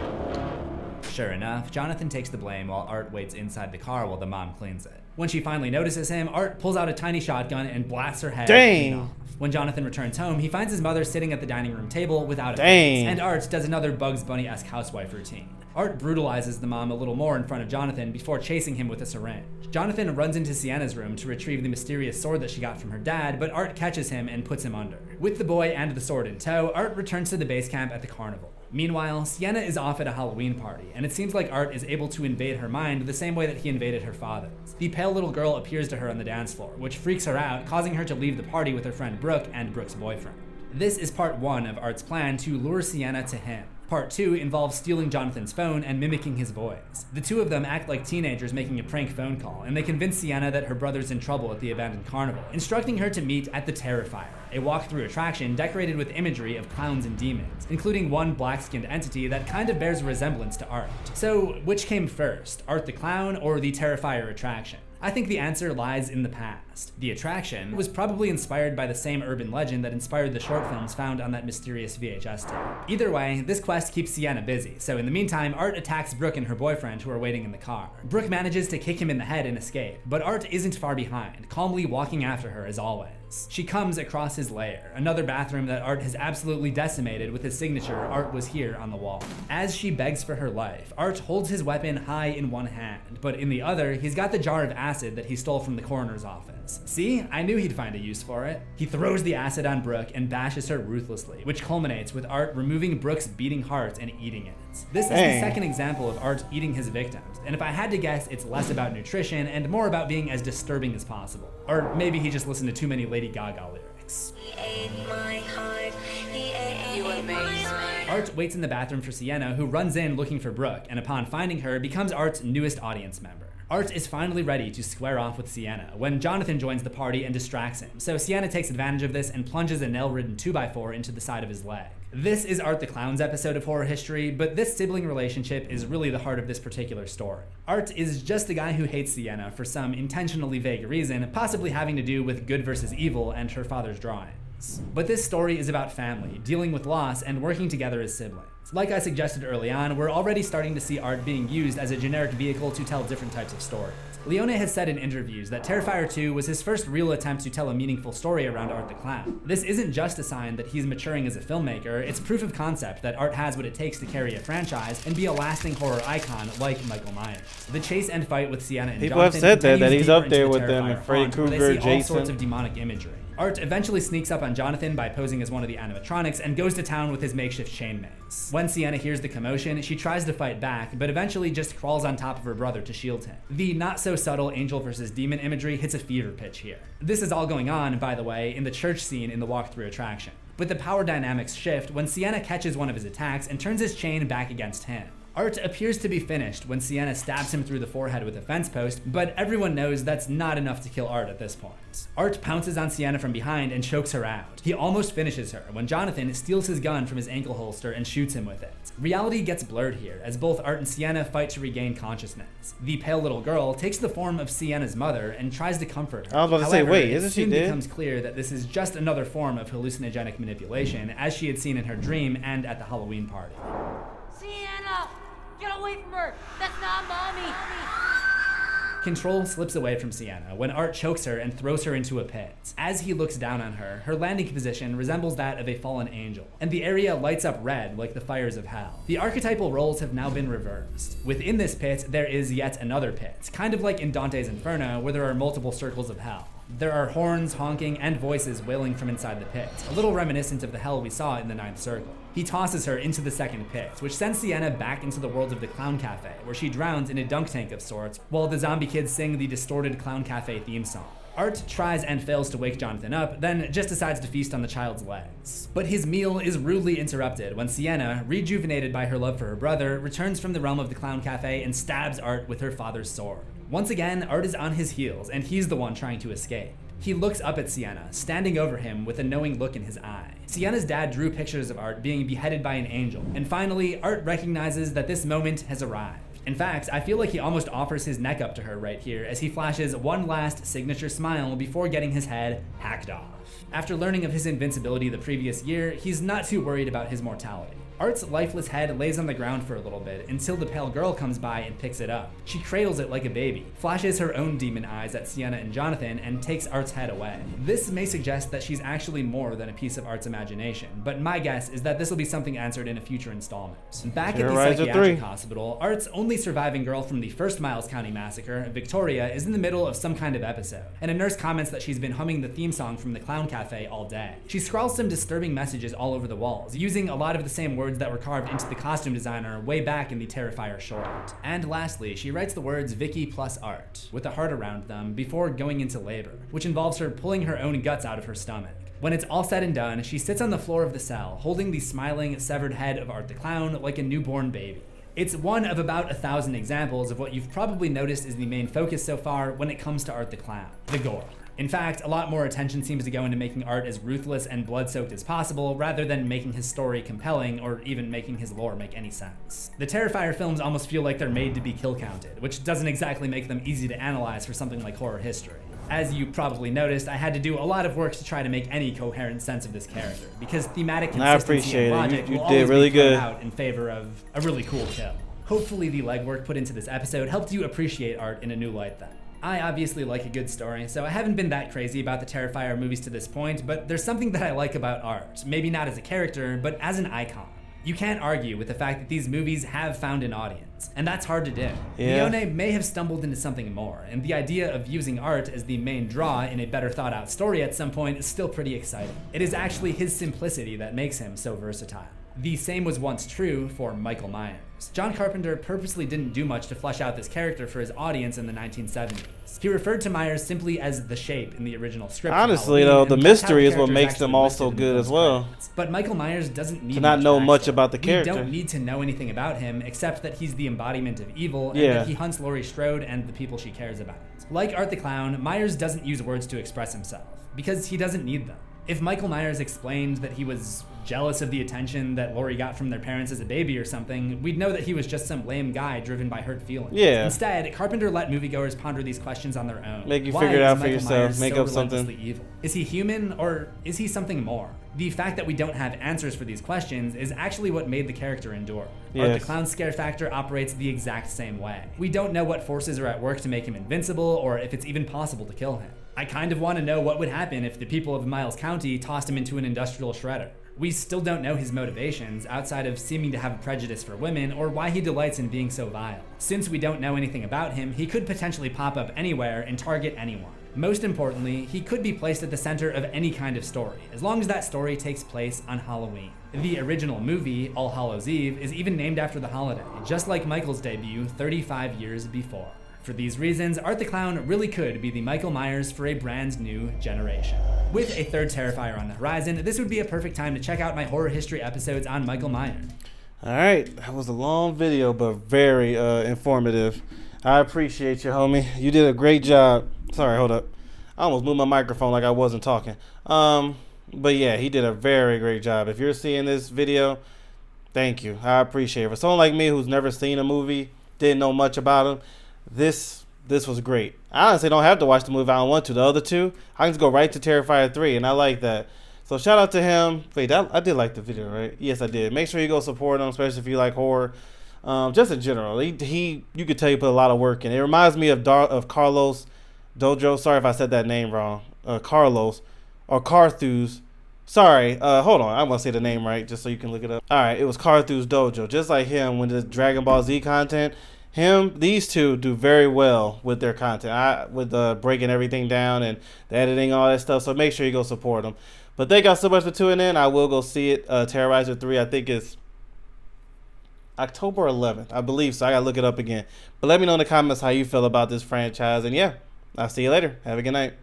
Sure enough, Jonathan takes the blame while Art waits inside the car while the mom cleans it. When she finally notices him, Art pulls out a tiny shotgun and blasts her head clean off. When Jonathan returns home, he finds his mother sitting at the dining room table without a face, and Art does another Bugs Bunny-esque housewife routine. Art brutalizes the mom a little more in front of Jonathan before chasing him with a syringe. Jonathan runs into Sienna's room to retrieve the mysterious sword that she got from her dad, but Art catches him and puts him under. With the boy and the sword in tow, Art returns to the base camp at the carnival. Meanwhile, Sienna is off at a Halloween party, and it seems like Art is able to invade her mind the same way that he invaded her father's. The pale little girl appears to her on the dance floor, which freaks her out, causing her to leave the party with her friend Brooke and Brooke's boyfriend. This is part 1 of Art's plan to lure Sienna to him. Part 2 involves stealing Jonathan's phone and mimicking his voice. The two of them act like teenagers making a prank phone call, and they convince Sienna that her brother's in trouble at the abandoned carnival, instructing her to meet at the Terrifier, a walk-through attraction decorated with imagery of clowns and demons, including one black-skinned entity that kind of bears a resemblance to Art. So, which came first, Art the Clown or the Terrifier attraction? I think the answer lies in the past. The attraction was probably inspired by the same urban legend that inspired the short films found on that mysterious VHS tape. Either way, this quest keeps Sienna busy, so in the meantime, Art attacks Brooke and her boyfriend who are waiting in the car. Brooke manages to kick him in the head and escape, but Art isn't far behind, calmly walking after her as always. She comes across his lair, another bathroom that Art has absolutely decimated with his signature, "Art was here," on the wall. As she begs for her life, Art holds his weapon high in one hand, but in the other, he's got the jar of acid that he stole from the coroner's office. See? I knew he'd find a use for it. He throws the acid on Brooke and bashes her ruthlessly, which culminates with Art removing Brooke's beating heart and eating it. This is the second example of Art eating his victims, and if I had to guess, it's less about nutrition and more about being as disturbing as possible. Or maybe he just listened to too many Lady Gaga lyrics. You amaze me. Art waits in the bathroom for Sienna, who runs in looking for Brooke, and upon finding her, becomes Art's newest audience member. Art is finally ready to square off with Sienna when Jonathan joins the party and distracts him, so Sienna takes advantage of this and plunges a nail-ridden 2x4 into the side of his leg. This is Art the Clown's episode of Horror History, but this sibling relationship is really the heart of this particular story. Art is just the guy who hates Sienna for some intentionally vague reason, possibly having to do with good versus evil and her father's drawings. But this story is about family, dealing with loss, and working together as siblings. Like I suggested early on, we're already starting to see Art being used as a generic vehicle to tell different types of stories. Leone has said in interviews that Terrifier 2 was his first real attempt to tell a meaningful story around Art the Clown. This isn't just a sign that he's maturing as a filmmaker, it's proof of concept that Art has what it takes to carry a franchise and be a lasting horror icon like Michael Myers. The chase and fight with Sienna and People have Jonathan said that he's deeper up there into the with them, Terrifier Freddy font, where they Krueger, see all Jason. sorts of demonic imagery. Art eventually sneaks up on Jonathan by posing as one of the animatronics and goes to town with his makeshift chain mace. When Sienna hears the commotion, she tries to fight back, but eventually just crawls on top of her brother to shield him. The not-so-subtle angel versus demon imagery hits a fever pitch here. This is all going on, by the way, in the church scene in the walkthrough attraction. But the power dynamics shift when Sienna catches one of his attacks and turns his chain back against him. Art appears to be finished when Sienna stabs him through the forehead with a fence post, but everyone knows that's not enough to kill Art at this point. Art pounces on Sienna from behind and chokes her out. He almost finishes her when Jonathan steals his gun from his ankle holster and shoots him with it. Reality gets blurred here as both Art and Sienna fight to regain consciousness. The pale little girl takes the form of Sienna's mother and tries to comfort her. I was about to say, wait, isn't she dead? It soon dead? becomes clear that this is just another form of hallucinogenic manipulation, as she had seen in her dream and at the Halloween party. Sienna! Get away from her! That's not Mommy! Control slips away from Sienna when Art chokes her and throws her into a pit. As he looks down on her, her landing position resembles that of a fallen angel, and the area lights up red like the fires of hell. The archetypal roles have now been reversed. Within this pit, there is yet another pit, kind of like in Dante's Inferno, where there are multiple circles of hell. There are horns honking and voices wailing from inside the pit, a little reminiscent of the hell we saw in the Ninth Circle. He tosses her into the second pit, which sends Sienna back into the world of the Clown Cafe, where she drowns in a dunk tank of sorts, while the zombie kids sing the distorted Clown Cafe theme song. Art tries and fails to wake Jonathan up, then just decides to feast on the child's legs. But his meal is rudely interrupted when Sienna, rejuvenated by her love for her brother, returns from the realm of the Clown Cafe and stabs Art with her father's sword. Once again, Art is on his heels, and he's the one trying to escape. He looks up at Sienna, standing over him with a knowing look in his eye. Sienna's dad drew pictures of Art being beheaded by an angel, and finally, Art recognizes that this moment has arrived. In fact, I feel like he almost offers his neck up to her right here as he flashes one last signature smile before getting his head hacked off. After learning of his invincibility the previous year, he's not too worried about his mortality. Art's lifeless head lays on the ground for a little bit until the pale girl comes by and picks it up. She cradles it like a baby, flashes her own demon eyes at Sienna and Jonathan, and takes Art's head away. This may suggest that she's actually more than a piece of Art's imagination, but my guess is that this will be something answered in a future installment. Back at the psychiatric hospital, Art's only surviving girl from the first Miles County massacre, Victoria, is in the middle of some kind of episode, and a nurse comments that she's been humming the theme song from the Clown Cafe all day. She scrawls some disturbing messages all over the walls, using a lot of the same words that were carved into the costume designer way back in the Terrifier short. And lastly, she writes the words Vicky plus Art, with a heart around them, before going into labor, which involves her pulling her own guts out of her stomach. When it's all said and done, she sits on the floor of the cell, holding the smiling, severed head of Art the Clown like a newborn baby. It's one of about 1,000 examples of what you've probably noticed is the main focus so far when it comes to Art the Clown, the gore. In fact, a lot more attention seems to go into making Art as ruthless and blood-soaked as possible, rather than making his story compelling or even making his lore make any sense. The Terrifier films almost feel like they're made to be kill-counted, which doesn't exactly make them easy to analyze for something like horror history. As you probably noticed, I had to do a lot of work to try to make any coherent sense of this character, because thematic consistency and logic will always be thrown out in favor of a really cool kill. Hopefully the legwork put into this episode helped you appreciate Art in a new light then. I obviously like a good story, so I haven't been that crazy about the Terrifier movies to this point, but there's something that I like about Art, maybe not as a character, but as an icon. You can't argue with the fact that these movies have found an audience, and that's hard to do. Yeah. Leone may have stumbled into something more, and the idea of using Art as the main draw in a better thought out story at some point is still pretty exciting. It is actually his simplicity that makes him so versatile. The same was once true for Michael Myers. John Carpenter purposely didn't do much to flesh out this character for his audience in the 1970s. He referred to Myers simply as the Shape in the original script. Honestly, though, the mystery is what makes them all so good as well. But Michael Myers doesn't need to not know much about the character. We don't need to know anything about him except that he's the embodiment of evil and that he hunts Laurie Strode and the people she cares about. Like Art the Clown, Myers doesn't use words to express himself because he doesn't need them. If Michael Myers explained that he was jealous of the attention that Laurie got from their parents as a baby or something, we'd know that he was just some lame guy driven by hurt feelings. Yeah. Instead, Carpenter let moviegoers ponder these questions on their own. Make you figure it out for yourself. Make up something. Evil? Is he human or is he something more? The fact that we don't have answers for these questions is actually what made the character endure. Art the Clown's scare factor operates the exact same way. We don't know what forces are at work to make him invincible or if it's even possible to kill him. I kind of want to know what would happen if the people of Miles County tossed him into an industrial shredder. We still don't know his motivations, outside of seeming to have a prejudice for women, or why he delights in being so vile. Since we don't know anything about him, he could potentially pop up anywhere and target anyone. Most importantly, he could be placed at the center of any kind of story, as long as that story takes place on Halloween. The original movie, All Hallows Eve, is even named after the holiday, just like Michael's debut 35 years before. For these reasons, Art the Clown really could be the Michael Myers for a brand new generation. With a third Terrifier on the horizon, this would be a perfect time to check out my horror history episodes on Michael Myers. Alright, that was a long video, but very informative. I appreciate you, homie. You did a great job. Sorry, hold up. I almost moved my microphone like I wasn't talking. But yeah, he did a very great job. If you're seeing this video, thank you. I appreciate it. For someone like me who's never seen a movie, didn't know much about him, this was great. I honestly don't have to watch the movie. I don't want to. The other two, I can just go right to Terrifier 3, and I like that. So shout out to him. Wait, I did like the video, right? Yes, I did. Make sure you go support him, especially if you like horror. Just in general, he you could tell he put a lot of work in. It reminds me of Carlos Dojo. Sorry if I said that name wrong. Carlos or Carthus. Sorry, hold on. I'm gonna say the name right just so you can look it up. All right, it was Carthus Dojo. Just like him with the Dragon Ball Z content, these two do very well with their content. With breaking everything down and the editing, all that stuff. So make sure you go support them. But thank y'all so much for tuning in. I will go see it. Terrorizer 3. I think it's October 11th, I believe. So I gotta look it up again. But let me know in the comments how you feel about this franchise. And yeah, I'll see you later. Have a good night.